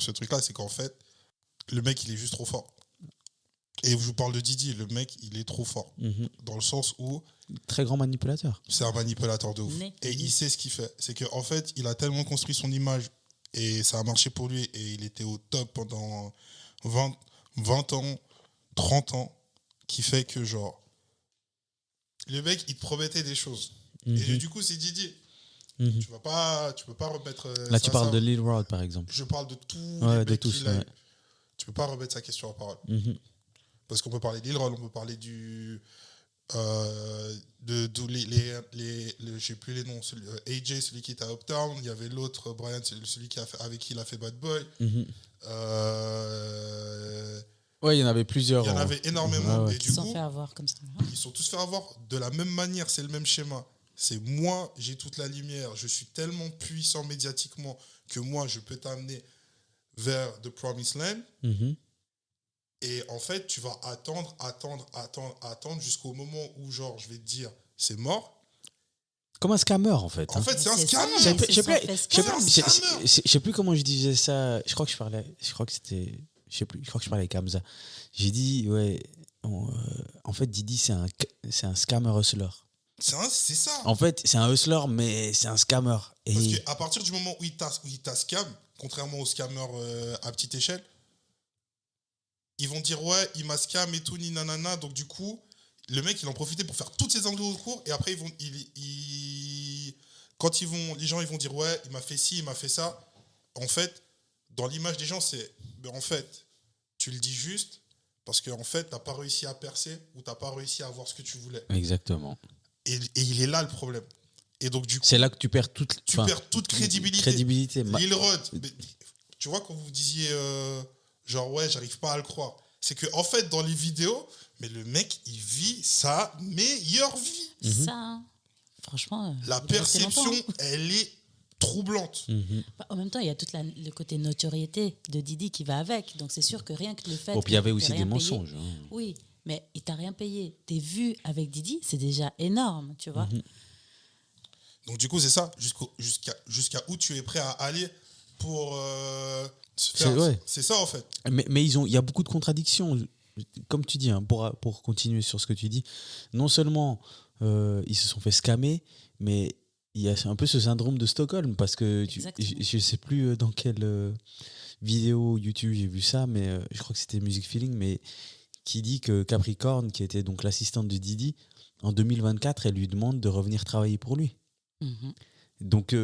ce truc-là, c'est qu'en fait, le mec, il est juste trop fort. Et je vous parle de Didi, le mec, il est trop fort. Mhm. Dans le sens où Très grand manipulateur. c'est un manipulateur de ouf. Mais- Et il sait ce qu'il fait. C'est qu'en fait, il a tellement construit son image et ça a marché pour lui et il était au top pendant 20 ans, 30 ans, qui fait que, genre, le mec, il te promettait des choses. Et Mhm. du coup, c'est Didi. Mhm. Tu peux pas remettre. Là, ça, tu parles ça. de Lil Rod, par exemple. Je parle de tous Ouais, les de mecs tous, qu'il a eu. ouais. Tu peux pas remettre sa question en parole. Mhm. Parce qu'on peut parler d'Il Roll, on peut parler du. Je sais plus les noms. AJ, celui qui était à Uptown. Il y avait l'autre, Brian, celui avec qui il a fait Bad Boy. Mhm. Euh, Ouais, il y en avait plusieurs. il y en avait énormément. Ouais, ouais. Et du Ils se sont coup, fait avoir comme ça. ils sont tous fait avoir de la même manière. C'est le même schéma. C'est moi, j'ai toute la lumière. Je suis tellement puissant médiatiquement que moi, je peux t'amener vers The Promised Land. Mhm. Et en fait, tu vas attendre jusqu'au moment où, genre, je vais te dire, c'est mort. Comme un scammer, en fait. En fait, c'est un C'est scam. ça. Je sais plus- C'est je sais ça, plus- c'est un je- scammer. je sais plus comment je disais ça. Je crois que c'était. Je sais plus. Je crois que je parlais avec Hamza. J'ai dit, ouais. En fait, Didi, c'est un scammer hustler. C'est ça. En fait, c'est un hustler, mais c'est un scammer. Et Parce qu'à partir du moment où il t'a scam, contrairement aux scammers à petite échelle, ils vont dire, ouais, il m'a scam et tout, ni nanana. Donc, du coup, le mec, il en profitait pour faire toutes ses angles au cours. Et après, les gens, ils vont dire, ouais, il m'a fait ci, il m'a fait ça. En fait, dans l'image des gens, c'est, ben, en fait, tu le dis juste parce qu'en fait, t'as pas réussi à percer ou t'as pas réussi à avoir ce que tu voulais. exactement. Et il est là le problème. Et donc, du coup, C'est là que tu perds toute. tu perds toute crédibilité. Crédibilité. Lil Rod, mais, tu vois, quand vous disiez, genre, ouais, j'arrive pas à le croire, c'est que en fait, dans les vidéos, mais le mec, il vit sa meilleure vie. Ça, hein. Franchement. La il est resté perception, longtemps, hein. elle est troublante. Mhm. Bah, en même temps, il y a tout le côté notoriété de Didi qui va avec. Donc c'est sûr que rien que le fait. Bon, puis il y avait que aussi t'aies des rien payé- mensonges. hein. Oui, mais il t'a rien payé. Tes vues avec Didi, c'est déjà énorme, tu vois. Mhm. Donc, du coup, c'est ça. Jusqu'à où tu es prêt à aller pour se faire. Ouais. C'est ça, en fait. Mais il y a beaucoup de contradictions. Comme tu dis, hein, pour continuer sur ce que tu dis, non seulement ils se sont fait scammer, mais il y a un peu ce syndrome de Stockholm, parce que Exactement. je ne sais plus dans quelle vidéo YouTube j'ai vu ça, mais je crois que c'était Music Feeling, mais qui dit que Capricorne, qui était donc l'assistante de Didi, en 2024, elle lui demande de revenir travailler pour lui. Mhm. Donc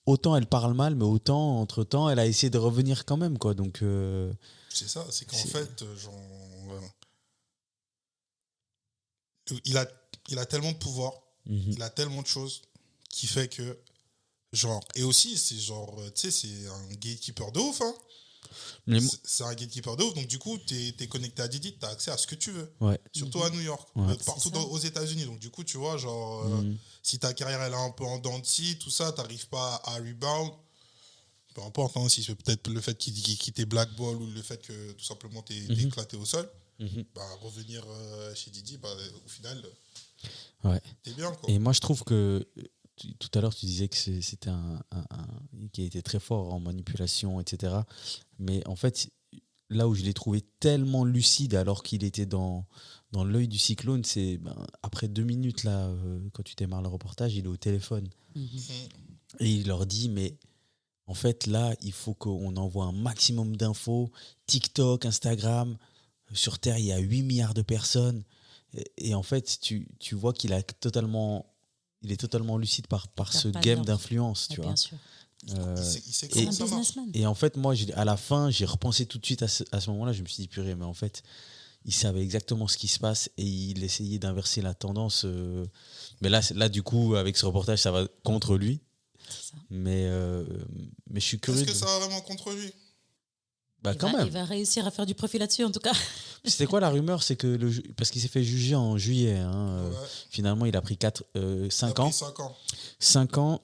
autant elle parle mal, mais autant, entre-temps, elle a essayé de revenir quand même, quoi. Donc C'est ça. C'est qu'en C'est- fait, genre, il a tellement de pouvoir. mhm. Il a tellement de choses qui fait que, genre, et aussi, c'est genre, tu sais, c'est un gatekeeper de ouf, hein. Mais C'est un gatekeeper de ouf, donc du coup, t'es connecté à Didi, t'as accès à ce que tu veux, ouais. surtout à New York, Ouais. partout C'est ça. aux États-Unis. Donc du coup, tu vois, genre, Mhm. si ta carrière elle est un peu en dents de scie, tout ça, t'arrives pas à rebound, peu importe, hein, si c'est peut-être le fait qu'il t'ait blackball ou le fait que tout simplement t'es Mhm. éclaté au sol, Mhm. bah, revenir chez Didi, bah, au final, Ouais. t'es bien, quoi. Et moi, je trouve que tout à l'heure, tu disais que c'était qui a été très fort en manipulation, etc. Mais en fait, là où je l'ai trouvé tellement lucide alors qu'il était dans l'œil du cyclone, c'est après 2 minutes, là, quand tu démarres le reportage, il est au téléphone. Et il leur dit, mais en fait, là, il faut qu'on envoie un maximum d'infos. TikTok, Instagram, sur Terre, il y a 8 milliards de personnes. Et en fait, tu vois qu'il est totalement lucide par ce Faire pas game l'ordre. d'influence, Ouais, tu vois. bien sûr. Il sait C'est comment un ça marche. businessman. Et en fait, moi, à la fin, j'ai repensé tout de suite à ce moment-là. Je me suis dit, purée, mais en fait, il savait exactement ce qui se passe et il essayait d'inverser la tendance. Mais là, du coup, avec ce reportage, ça va contre lui. C'est ça. Mais je suis curieux. Est-ce que ça va vraiment contre lui? Bah, Il quand va, même. il va réussir à faire du profit là-dessus, en tout cas. C'était quoi la rumeur? C'est que parce qu'il s'est fait juger en juillet. Ouais. Finalement, il a pris 5 Il a ans. pris 5 ans. 5 ans.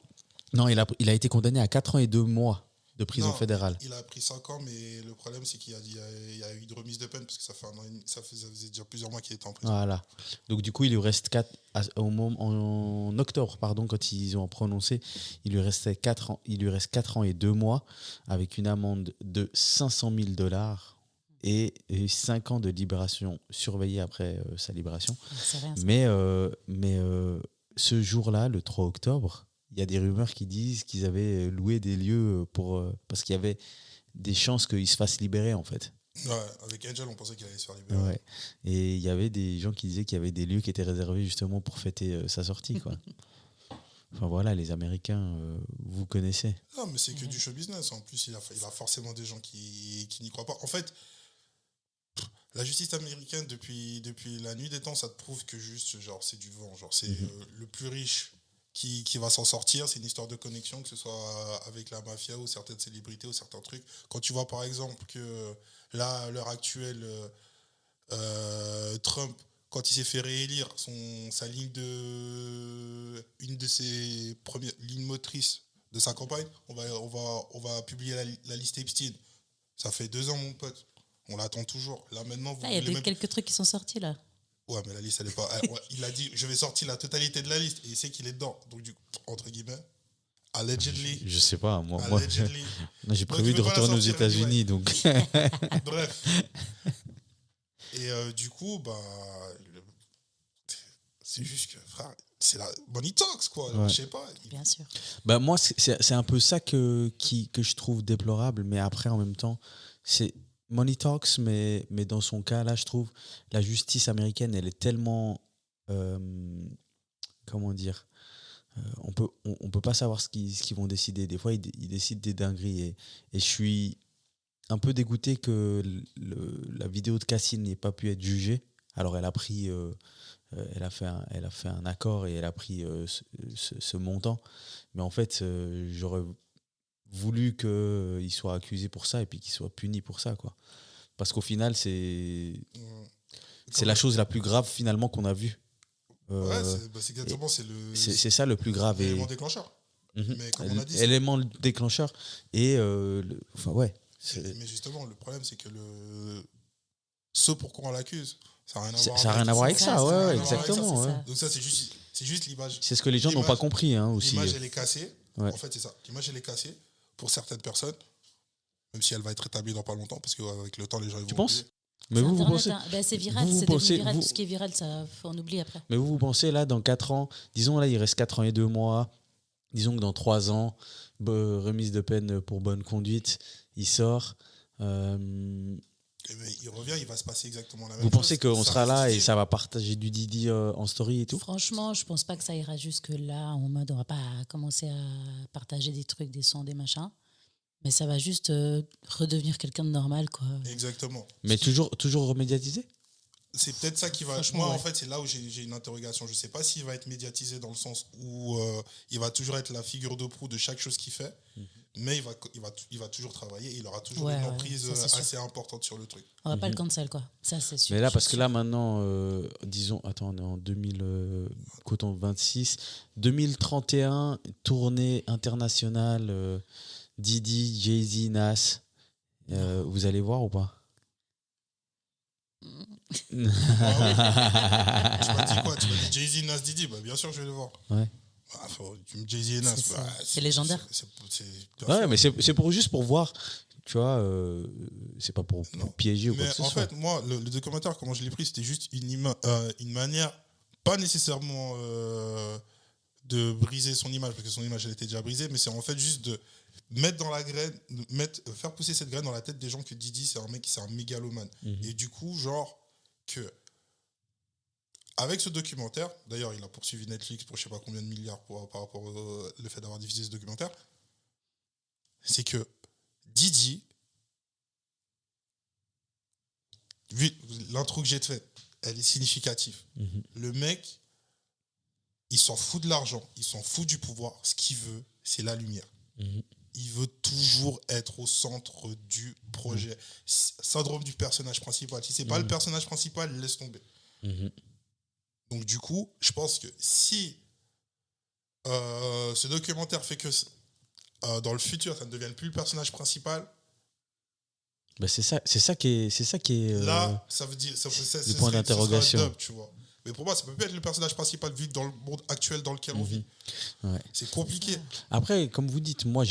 Non, il a été condamné à 4 ans et 2 mois de prison Non, fédérale. Il a pris 5 ans, mais le problème, c'est qu'il y a eu une remise de peine parce que ça fait un an et demi, ça faisait déjà plusieurs mois qu'il était en prison. Voilà. Donc du coup, il lui reste en octobre, pardon, quand ils ont prononcé, il lui reste 4 ans et 2 mois avec une amende de $500,000 et 5 ans de libération surveillée après sa libération. C'est rien. Ça. Mais ce jour-là, le 3 octobre, il y a des rumeurs qui disent qu'ils avaient loué des lieux parce qu'il y avait des chances qu'il se fasse libérer, en fait. Ouais, avec Angel, on pensait qu'il allait se faire libérer. Ouais. Et il y avait des gens qui disaient qu'il y avait des lieux qui étaient réservés justement pour fêter sa sortie, quoi. Enfin voilà, les Américains, vous connaissez. Non, mais c'est que du show business. En plus, il a forcément des gens qui n'y croient pas. En fait, la justice américaine, depuis la nuit des temps, ça te prouve que juste, genre, c'est du vent. Genre, c'est le plus riche qui va s'en sortir. C'est une histoire de connexion, que ce soit avec la mafia ou certaines célébrités ou certains trucs. Quand tu vois, par exemple, que là, à l'heure actuelle, Trump, quand il s'est fait réélire, sa ligne une de ses premières lignes motrices de sa campagne, on va publier la liste Epstein. Ça fait 2 ans, mon pote. On l'attend toujours. Là, maintenant, vous Il y a voulez même... quelques trucs qui sont sortis, là. Ouais, mais la liste, elle est pas... ouais, il a dit, je vais sortir la totalité de la liste. Et il sait qu'il est dedans. Donc, entre guillemets, allegedly. Je sais pas, moi Allegedly. j'ai prévu de il veut pas la retourner aux sortir, États-Unis, donc. Bref. Et du coup, c'est juste que, frère, c'est la money talks, quoi. Ouais. Je sais pas. Bien sûr. Bah moi, c'est un peu ça que je trouve déplorable, mais après, en même temps, c'est money talks, mais dans son cas, là, je trouve, la justice américaine, elle est tellement... comment dire, on peut pas savoir ce qu'ils vont décider. Des fois, ils décident des dingueries. Et je suis un peu dégoûté que la vidéo de Cassine n'ait pas pu être jugée. Alors, elle a pris... elle a fait un accord et elle a pris ce montant. Mais en fait, j'aurais voulu qu'il soit accusé pour ça et puis qu'il soit puni pour ça, quoi. Parce qu'au final, c'est la chose la plus grave finalement qu'on a vue. Ouais, c'est exactement, c'est ça le plus grave. L'élément déclencheur. Mais comme on a dit, élément déclencheur. Et enfin, ouais. Mais justement, le problème, c'est que ce pourquoi on l'accuse, ça n'a rien à voir Ça n'a rien à voir avec ça, ouais, exactement. exactement. Ouais. Donc ça, c'est juste l'image. C'est ce que les gens n'ont pas compris, hein, aussi. L'image, elle est cassée. Ouais. En fait, c'est ça. L'image, elle est cassée pour certaines personnes, même si elle va être rétablie dans pas longtemps, parce qu'avec le temps, les gens ils vont Tu penses oublier. Mais vous Internet, pensez... hein. Ben, c'est viral, vous c'est pensez- devenu viral. vous- Tout ce qui est viral, ça, on oublie après. Mais vous pensez, là, dans 4 ans, disons, là, il reste 4 ans et 2 mois, disons que dans 3 ans, remise de peine pour bonne conduite, il sort. Mais il revient, il va se passer exactement la même Vous chose. pensez qu'on Ça sera reste là et style. ça va partager du Didi en story et tout? Franchement, je pense pas que ça ira jusque là, en mode on va pas commencer à partager des trucs, des sons, des machins. Mais ça va juste redevenir quelqu'un de normal, quoi. Exactement. Mais toujours remédiatisé? C'est peut-être ça qui va. Franchement, Moi, ouais. en fait, c'est là où j'ai une interrogation. Je ne sais pas s'il va être médiatisé dans le sens où il va toujours être la figure de proue de chaque chose qu'il fait, mais il va toujours travailler et il aura toujours Ouais, une ouais, emprise ça, c'est sûr. assez importante sur le truc. On va pas le cancel, quoi. Ça, c'est sûr. Mais là, je parce suis que là, maintenant, disons, attends, on est en 2026, 2031, tournée internationale, Didi, Jay-Z, Nas. Vous allez voir ou pas? Tu m'as dit quoi? Tu m'as dit Jay-Z, Nas, Didi? Bah, bien sûr, je vais le voir. Ouais. Jay-Z et Nas. C'est légendaire. Bien Ouais, sûr. mais c'est juste pour voir. tu vois, c'est pas pour Non. piéger ou quoi Mais que ce en soit. fait, moi, le documentaire, comment je l'ai pris, c'était juste une manière, pas nécessairement de briser son image, parce que son image, elle était déjà brisée, mais c'est en fait juste de mettre dans la graine, faire pousser cette graine dans la tête des gens que Didi, c'est un mec, c'est un mégalomane. Et du coup, genre, que avec ce documentaire, d'ailleurs, il a poursuivi Netflix pour je sais pas combien de milliards par rapport au le fait d'avoir diffusé ce documentaire, c'est que Didi, vu l'intro que j'ai faite, elle est significative. Le mec, il s'en fout de l'argent, il s'en fout du pouvoir. Ce qu'il veut, c'est la lumière. Il veut toujours être au centre du projet. Syndrome du personnage principal. Si c'est pas le personnage principal, laisse tomber. Donc du coup, je pense que si ce documentaire fait que dans le futur, ça ne devienne plus le personnage principal, Bah, c'est ça qui est là, ça veut dire le ce point serait- d'interrogation. ce serait un dub, tu vois. Mais pour moi, ça peut plus être le personnage principal vu dans le monde actuel dans lequel on vit. Ouais. C'est compliqué. Après, comme vous dites, moi,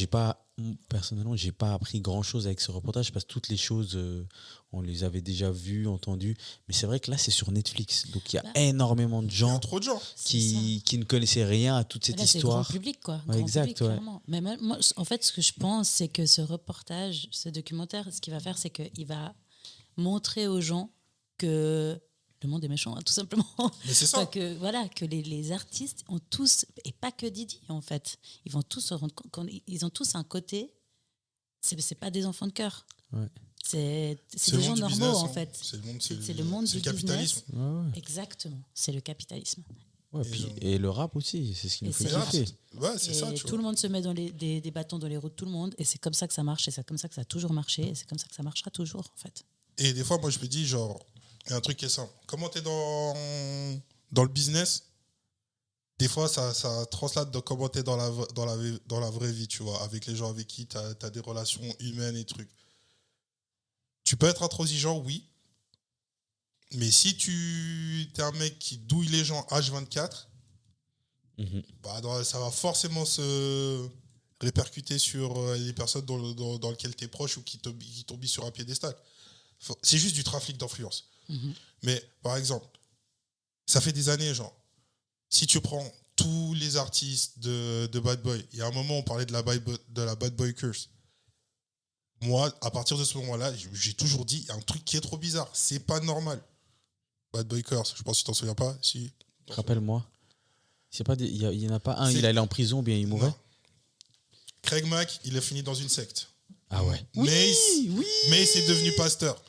personnellement, j'ai pas appris grand-chose avec ce reportage parce que toutes les choses, on les avait déjà vues, entendues. Mais c'est vrai que là, c'est sur Netflix. Donc, il y a énormément de Il y a gens trop de gens. qui ne connaissaient rien à toute cette Là, c'est grand histoire. public, quoi. Ouais, Grand exact, public, ouais. clairement. Mais même, moi, en fait, ce que je pense, c'est que ce reportage, ce documentaire, ce qu'il va faire, c'est qu'il va montrer aux gens que le monde est méchant, hein, tout simplement. Mais c'est ça. Enfin, que, voilà, que les artistes ont tous, et pas que Didi, en fait, ils vont tous se rendre compte qu'ils ont tous un côté, c'est pas des enfants de cœur. Ouais. C'est le des gens monde du normaux, business, en hein. fait. C'est le monde, C'est le monde c'est du le capitalisme. business. Ouais, ouais. Exactement, c'est le capitalisme. Ouais, Et puis- genre- et le rap aussi, c'est ce qui nous Et fait c'est C'est là, kiffer. ouais, c'est ça, Et tu tout vois. le monde se met dans des bâtons dans les roues de tout le monde, et c'est comme ça que ça marche, et c'est comme ça que ça a toujours marché, et c'est comme ça que ça marchera toujours, en fait. Et des fois, moi, je me dis, genre, il y a un truc qui est simple. Comment t'es dans le business, des fois, ça translate dans comment t'es dans la vraie vie, tu vois, avec les gens avec qui t'as des relations humaines et trucs. Tu peux être intransigeant, oui. Mais si tu es un mec qui douille les gens H24, bah, ça va forcément se répercuter sur les personnes dans lesquelles tu es proche ou qui t'ont mis sur un piédestal. C'est juste du trafic d'influence. Mais par exemple, ça fait des années, genre, si tu prends tous les artistes de Bad Boy, il y a un moment, on parlait de la Bad Boy Curse. Moi, à partir de ce moment-là, j'ai toujours dit, il y a un truc qui est trop bizarre. C'est pas normal. Bad Boy Curse, je pense que tu t'en souviens pas. Si. Rappelle-moi. Il y en a pas un, C'est- il allait en prison ou bien il mourait. Non. Craig Mack, il a fini dans une secte. Ah ouais. Mais c'est devenu pasteur.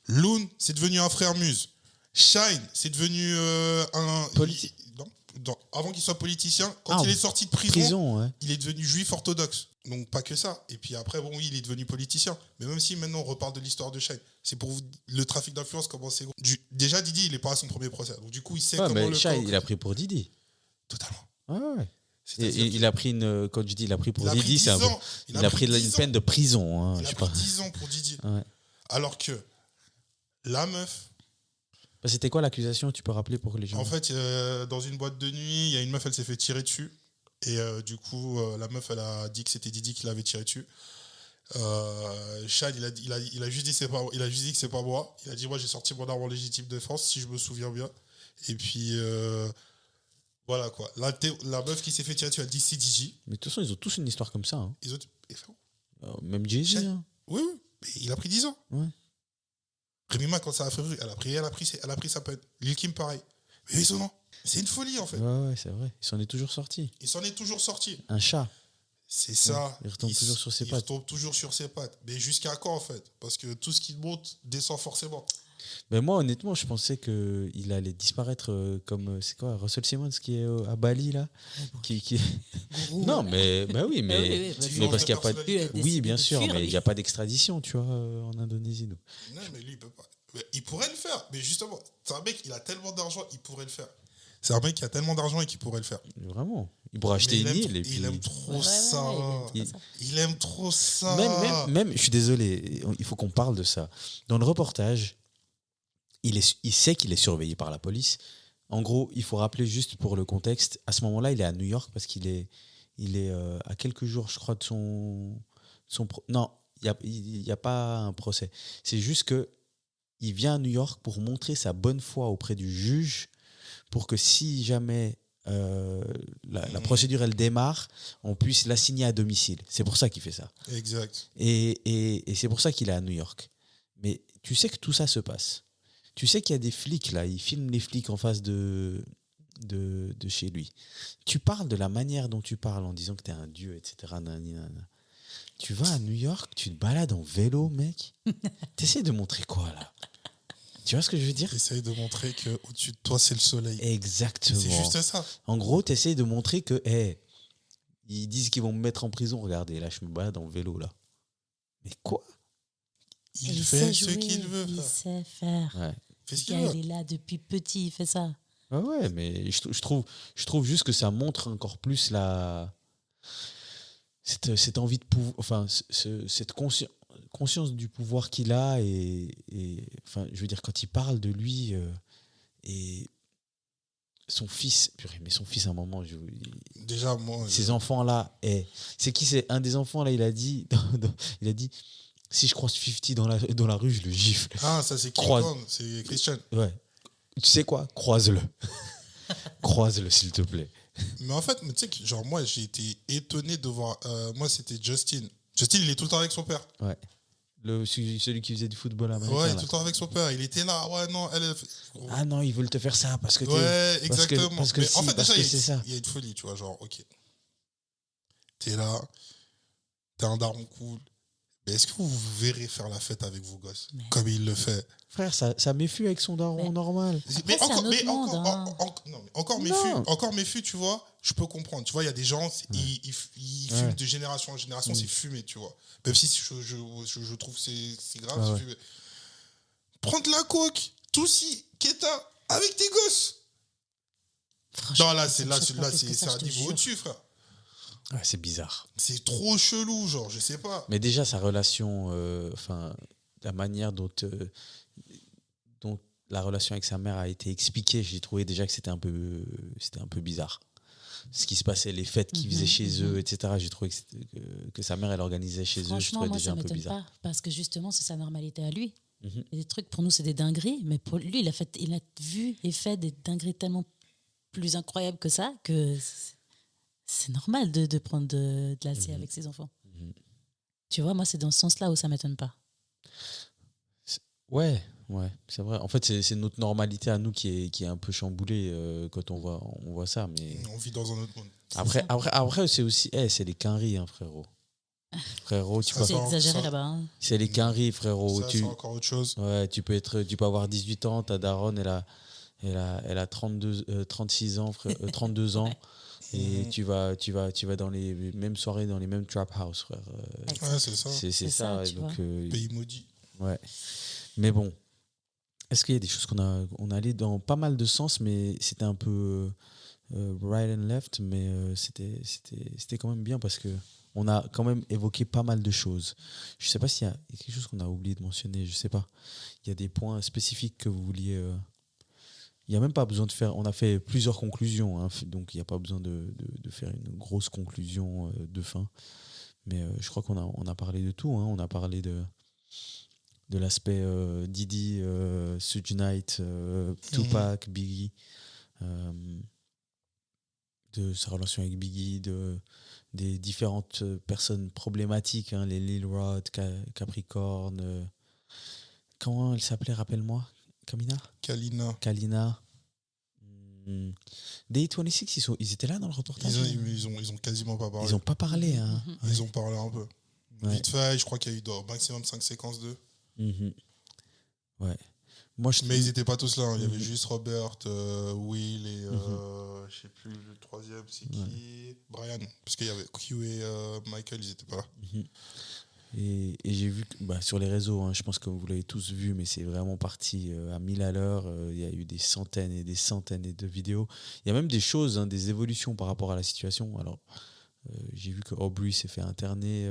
Loon, c'est devenu un frère muse. Shine, c'est devenu un... avant qu'il soit politicien, quand il est sorti de prison, ouais. il est devenu juif orthodoxe. Donc pas que ça. Et puis après, bon oui, il est devenu politicien. Mais même si maintenant on reparle de l'histoire de Shine, c'est pour vous, le trafic d'influence, comment c'est... Déjà, Didi, il n'est pas à son premier procès. Donc du coup, il sait Ouais, comment mais le... Shai, il a pris pour Didi. Totalement. Ouais, ouais. Et C'est-à-dire il a pris quand je dis il a pris pour il a pris Didi, 10 c'est un peu. ans. Il a pris 10 une ans. peine de prison. Hein, Il je a sais pris pas. 10 ans pour Didi. Ouais. Alors que la meuf, Bah, c'était quoi l'accusation? Tu peux rappeler pour les gens? en fait, dans une boîte de nuit, il y a une meuf, elle s'est fait tirer dessus. Et du coup, la meuf, elle a dit que c'était Didi qui l'avait tiré dessus. Chad, il a juste dit que c'est pas moi. Il a dit, moi, j'ai sorti mon arme en légitime défense, si je me souviens bien. Et puis, voilà quoi. La meuf qui s'est fait tirer dessus, elle dit c'est Didi. Mais de toute façon, ils ont tous une histoire comme ça. Hein. Les autres, et frérot, Même Jay-Z. Shai- Hein. oui, mais il a pris 10 ans. Ouais. Rémi Ma, quand ça a fait, elle a pris sa peine. Lil Kim, pareil. Mais ils ont, c'est une folie en fait. Ouais, c'est vrai. Il s'en est toujours sorti. Il s'en est toujours sorti. Un chat. C'est ça. Il retombe toujours sur ses pattes. Il retombe toujours sur ses pattes. Mais jusqu'à quand en fait? Parce que tout ce qui monte descend forcément. Mais moi, honnêtement, je pensais qu'il allait disparaître comme. C'est quoi? Russell Simmons qui est à Bali, là qui... Non, mais. Bah oui, mais. Mais parce qu'il n'y a pas de. Personnalité. Oui, bien sûr, mais il n'y a pas d'extradition, tu vois, en Indonésie. Donc. Non, mais lui, il peut pas. Mais il pourrait le faire. Mais justement, c'est un mec, il a tellement d'argent, il pourrait le faire. C'est un mec qui a tellement d'argent et qui pourrait le faire. Vraiment. Il pourrait acheter Mais une île. Et puis... il aime trop Ouais, ça. il aime trop ça. Il aime trop ça. Même, je suis désolé, il faut qu'on parle de ça. Dans le reportage, il sait qu'il est surveillé par la police. En gros, il faut rappeler juste pour le contexte, à ce moment-là, il est à New York parce qu'il est à quelques jours, je crois, de son non, y a pas un procès. C'est juste que il vient à New York pour montrer sa bonne foi auprès du juge, pour que si jamais la procédure elle démarre, on puisse l'assigner à domicile. C'est pour ça qu'il fait ça. Exact. Et c'est pour ça qu'il est à New York. Mais tu sais que tout ça se passe. Tu sais qu'il y a des flics là, ils filment les flics en face de chez lui. Tu parles de la manière dont tu parles en disant que t'es un dieu, etc. Tu vas à New York, tu te balades en vélo, mec. T'essaies de montrer quoi là? Tu vois ce que je veux dire? Essaye de montrer qu'au-dessus de toi, c'est le soleil. Exactement. C'est juste ça. En gros, t'essaies de montrer que, ils disent qu'ils vont me mettre en prison. Regardez, là, je me balade en vélo là. Mais quoi? Il sait fait ce jouer, qu'il veut. il sait faire. Ouais. Fait ce Le qu'il gars, veut. il est là depuis petit, il fait ça. Ah ouais, mais je trouve juste que ça montre encore plus cette envie de pouvoir, enfin, cette conscience du pouvoir qu'il a enfin, je veux dire, quand il parle de lui et son fils, purée, mais son fils à un moment, Déjà, moi. ces enfants-là, c'est un des enfants là, il a dit, si je croise 50 dans la rue, je le gifle. Ah, ça, c'est Croise. King Kong, c'est Christian. Ouais. Tu sais quoi? Croise-le. Croise-le, s'il te plaît. Mais en fait, tu sais que, genre, moi, j'ai été étonné de voir. Moi, c'était Justin. Justin, il est tout le temps avec son père. Ouais. Celui qui faisait du football américain. Ouais, là. tout le temps avec son père. Il était là. Ouais, non, elle. Ah non, ils veulent te faire ça parce que t'es. Ouais, parce que- exactement. parce que Mais si, en fait, parce déjà, que c'est ça. il y a une folie, tu vois. Genre, ok. T'es là. T'es un daron cool. Mais est-ce que vous verrez faire la fête avec vos gosses Mais- comme il le fait? Frère, ça méfie avec son daron Mais- normal. Après, c'est un autre monde, hein. Non, mais encore Non. méfieux, tu vois, je peux comprendre. Tu vois, il y a des gens, ils fument Ouais. de génération en génération, c'est fumé, tu vois. Même si je trouve que c'est grave, Ouais, c'est ouais. fumé. Prendre la coke, Toussi, Keta, avec tes gosses. Franchement, Non, là, ça c'est me là, choque c'est pas là, plus que c'est ça, un je te niveau jure. au-dessus, frère. Ouais, c'est bizarre. C'est trop chelou, genre, je sais pas. Mais déjà, sa relation, enfin, la manière dont la relation avec sa mère a été expliquée, j'ai trouvé déjà que c'était un peu bizarre. Ce qui se passait, les fêtes qu'ils faisaient chez eux, etc. J'ai trouvé que sa mère, elle organisait chez eux. Je Franchement, trouvais moi, déjà ça un peu m'étonne bizarre. pas. Parce que justement, c'est sa normalité à lui. Mhm. Il y a des trucs, pour nous, c'est des dingueries. Mais pour lui, il a vu et fait des dingueries tellement plus incroyables que ça que c'est normal de prendre de l'acier avec ses enfants. Tu vois, moi, c'est dans ce sens-là où ça m'étonne pas. Ouais, c'est vrai. En fait, c'est notre normalité à nous qui est un peu chamboulée quand on voit ça. Mais On vit dans un autre monde. après c'est aussi, c'est les quinries, hein, frérot. Frérot, tu Ça, peux, C'est ça- exagéré ça- là-bas. Hein. c'est les quinries, frérot. Ça, c'est encore autre chose. Ouais, tu peux avoir 18 ans, ta daronne, elle a 36 ans, 32 ans. Et tu vas dans les mêmes soirées, dans les mêmes trap house, frère. Ouais, c'est ça. C'est C'est ça. ça, et tu donc, Pays maudit. ouais. Mais bon, est-ce qu'il y a des choses on allé dans pas mal de sens, mais c'était un peu right and left, mais c'était quand même bien parce que on a quand même évoqué pas mal de choses. Je sais pas s'il y a quelque chose qu'on a oublié de mentionner, je sais pas. Il y a des points spécifiques que vous vouliez. Il n'y a même pas besoin de faire. On a fait plusieurs conclusions, hein, donc il n'y a pas besoin de faire une grosse conclusion de fin. Mais je crois qu'on a parlé de tout. Hein. On a parlé de l'aspect Diddy, Suge Knight, Tupac, Biggie, de sa relation avec Biggie, des différentes personnes problématiques, hein, les Lil Rod, Capricorn. Comment elle s'appelait, rappelle-moi? Kamina? Kalina. Day26, ils étaient là dans le reportage? Ils ont quasiment pas parlé. Ils n'ont pas parlé. Hein. Ils ont parlé un peu. Ouais. Vite fait, je crois qu'il y a eu au maximum 5 séquences d'eux. Mhm. Ouais. Moi, Mais ils n'étaient pas tous là. Hein. Il y avait Mhm. juste Robert, Will et je sais plus le troisième, c'est qui? Brian. Parce qu'il y avait Q et Michael, ils n'étaient pas là. Et j'ai vu que, sur les réseaux, hein, je pense que vous l'avez tous vu, mais c'est vraiment parti à 1000 à l'heure. Il y a eu des centaines et des centaines de vidéos. Il y a même des choses, hein, des évolutions par rapport à la situation. Alors, j'ai vu que Aubrey s'est fait interner.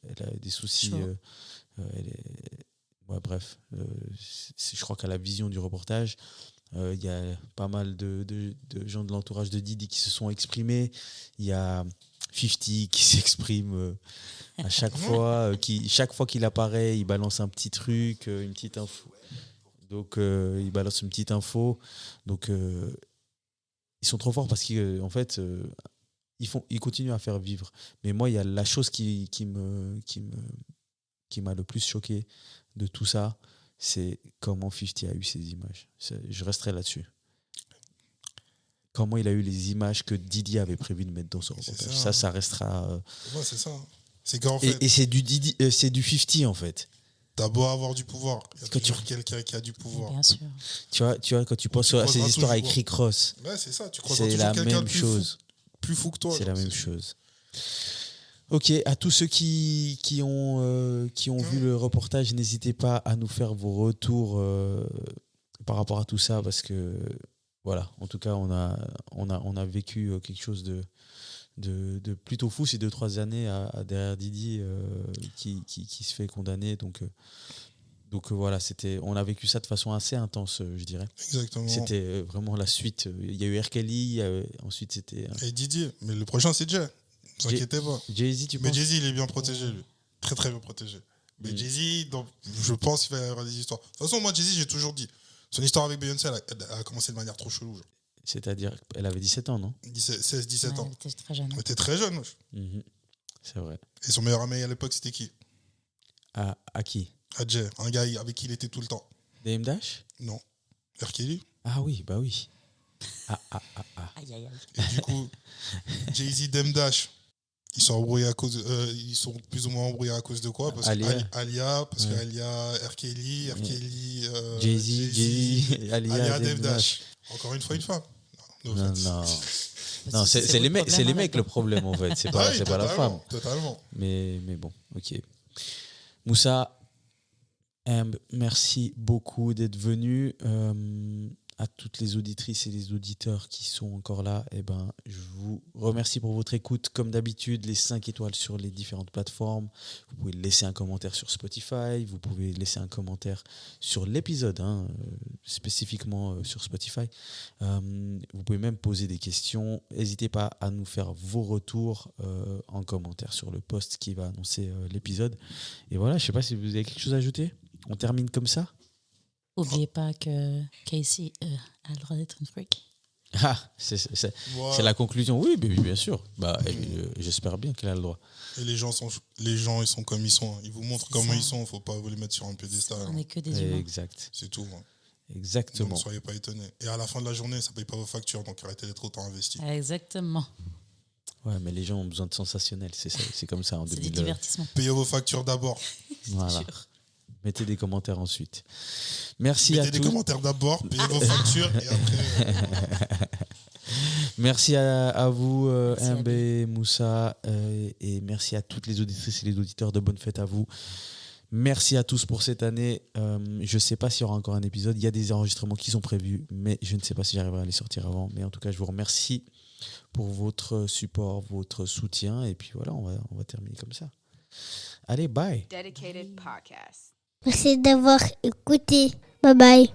Elle a des soucis. Ouais, bref. Je crois qu'à la vision du reportage, il y a pas mal de gens de l'entourage de Diddy qui se sont exprimés. Il y a 50 qui s'exprime à chaque fois. Chaque fois qu'il apparaît, il balance un petit truc, une petite info. Donc, il balance une petite info. Donc, ils sont trop forts parce qu'en fait, ils continuent à faire vivre. Mais moi, il y a la chose qui m'a le plus choqué de tout ça, c'est comment 50 a eu ces images. Je resterai là-dessus. Comment il a eu les images que Didi avait prévu de mettre dans son reportage. Ça restera. Ouais, c'est ça. C'est qu'en fait. Et c'est du Didi, c'est du 50 en fait. T'as beau avoir du pouvoir, il y a Quand toujours quelqu'un qui a du pouvoir. Bien sûr. Tu vois quand tu penses à ces histoires avec Rick Ross, Ouais, c'est ça. Tu croiseras c'est toujours la quelqu'un même de chose. plus fou que toi. C'est genre, la même chose. Ok, à tous ceux qui ont vu le reportage, n'hésitez pas à nous faire vos retours par rapport à tout ça, parce que voilà, en tout cas, on a vécu quelque chose de plutôt fou ces 2-3 années derrière Didi qui se fait condamner. Donc voilà, on a vécu ça de façon assez intense, je dirais. Exactement. C'était vraiment la suite. Il y a eu R. Kelly, ensuite c'était. Et Didier, mais le prochain c'est Jay. Ne vous inquiétez pas. Jay-Z, tu Mais penses? Jay-Z, il est bien protégé, lui. Très, très bien protégé. Mais Jay-Z, je pense qu'il va y avoir des histoires. De toute façon, moi, Jay-Z, j'ai toujours dit. Son histoire avec Beyoncé, elle a commencé de manière trop chelou. Genre. C'est-à-dire, elle avait 17 ans, non? 16, 17 Ouais, ans. elle était très jeune. Elle était très jeune. Wesh. C'est vrai. Et son meilleur ami à l'époque, c'était qui? À qui? À Jay, un gars avec qui il était tout le temps. Dame Dash? Non. R. Kelly. Ah oui, bah oui. Aïe, aïe, aïe. Et du coup, Jay-Z, Dame Dash, ils sont embrouillés ils sont plus ou moins embrouillés à cause de quoi? Parce Alia. que Alia, parce que Alia, R. Kelly, Jay-Z, Alia, Dame Dash. Encore une fois, une femme. Non, c'est les mecs le problème en fait. C'est pas, Ah oui, c'est pas la femme. Totalement. Mais bon, ok. Moussa, merci beaucoup d'être venu. À toutes les auditrices et les auditeurs qui sont encore là, je vous remercie pour votre écoute. Comme d'habitude, les 5 étoiles sur les différentes plateformes. Vous pouvez laisser un commentaire sur Spotify. Vous pouvez laisser un commentaire sur l'épisode, spécifiquement sur Spotify. Vous pouvez même poser des questions. N'hésitez pas à nous faire vos retours en commentaire sur le post qui va annoncer l'épisode. Et voilà, je ne sais pas si vous avez quelque chose à ajouter. On termine comme ça. N'oubliez pas que Casey a le droit d'être une freak. Ah, c'est la conclusion. Oui, bien sûr. J'espère bien qu'elle a le droit. Et les gens, ils sont comme ils sont. Ils vous montrent C'est comment ça. ils sont. Il ne faut pas vous les mettre sur un piédestal. On n'est que des humains. Exact. C'est tout. Exactement. Donc, ne soyez pas étonnés. Et à la fin de la journée, ça ne paye pas vos factures. Donc arrêtez d'être autant investis. Exactement. Ouais, mais les gens ont besoin de sensationnel. C'est comme ça en C'est du 2000. divertissement. Payez vos factures d'abord. Voilà. Mettez des commentaires ensuite. Merci Mettez à des tous. commentaires d'abord, payez vos factures et après. Merci à vous, Merci à Mb, Moussa, et merci à toutes les auditrices et les auditeurs. De bonnes fêtes à vous. Merci à tous pour cette année. Je ne sais pas s'il y aura encore un épisode. Il y a des enregistrements qui sont prévus, mais je ne sais pas si j'arriverai à les sortir avant. Mais en tout cas, je vous remercie pour votre support, votre soutien. Et puis voilà, on va terminer comme ça. Allez, bye. Dedicated Podcast. Merci d'avoir écouté. Bye bye.